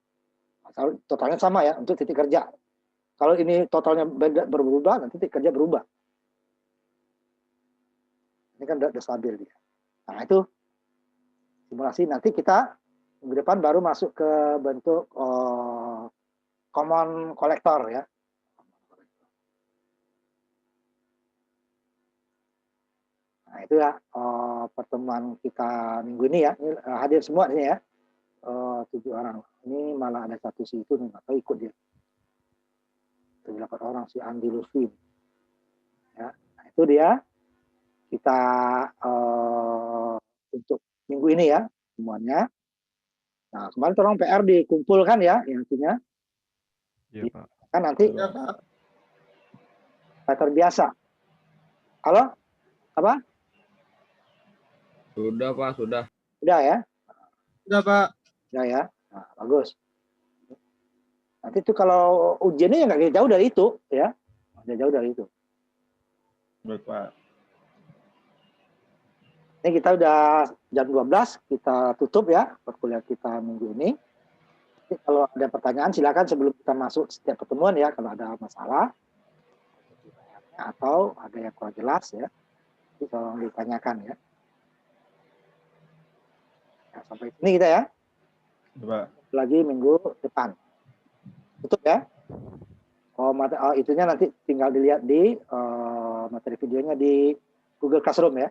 totalnya sama ya untuk titik kerja. Kalau ini totalnya berubah, nanti titik kerja berubah. Ini kan udah stabil dia. Nah, itu simulasi. Nanti kita minggu depan baru masuk ke bentuk common collector ya. Nah, itu ya pertemuan kita minggu ini ya. Ini, hadir semua ini ya. 7 orang. Ini malah ada satu si itu nih, atau ikut dia. 8 orang si Andi Lutfi. Ya, nah, itu dia. Kita untuk minggu ini ya semuanya. Nah, kemarin tolong PR dikumpulkan ya intinya. Iya, Pak. Kan nanti terbiasa. Halo? Apa? Sudah, Pak, sudah. Udah ya? Sudah, Pak. Udah ya? Nah, bagus. Nanti itu kalau ujiannya ya nggak jauh dari itu ya. Nggak jauh dari itu. Baik, Pak. Ini kita udah jam 12, kita tutup ya perkuliahan kita minggu ini. Jadi kalau ada pertanyaan silakan sebelum kita masuk setiap pertemuan ya, kalau ada masalah atau ada yang kurang jelas ya, itu tolong ditanyakan ya. Nah, sampai sini kita ya. Pak. Lagi minggu depan. Tutup ya. Itunya nanti tinggal dilihat di materi videonya di Google Classroom ya.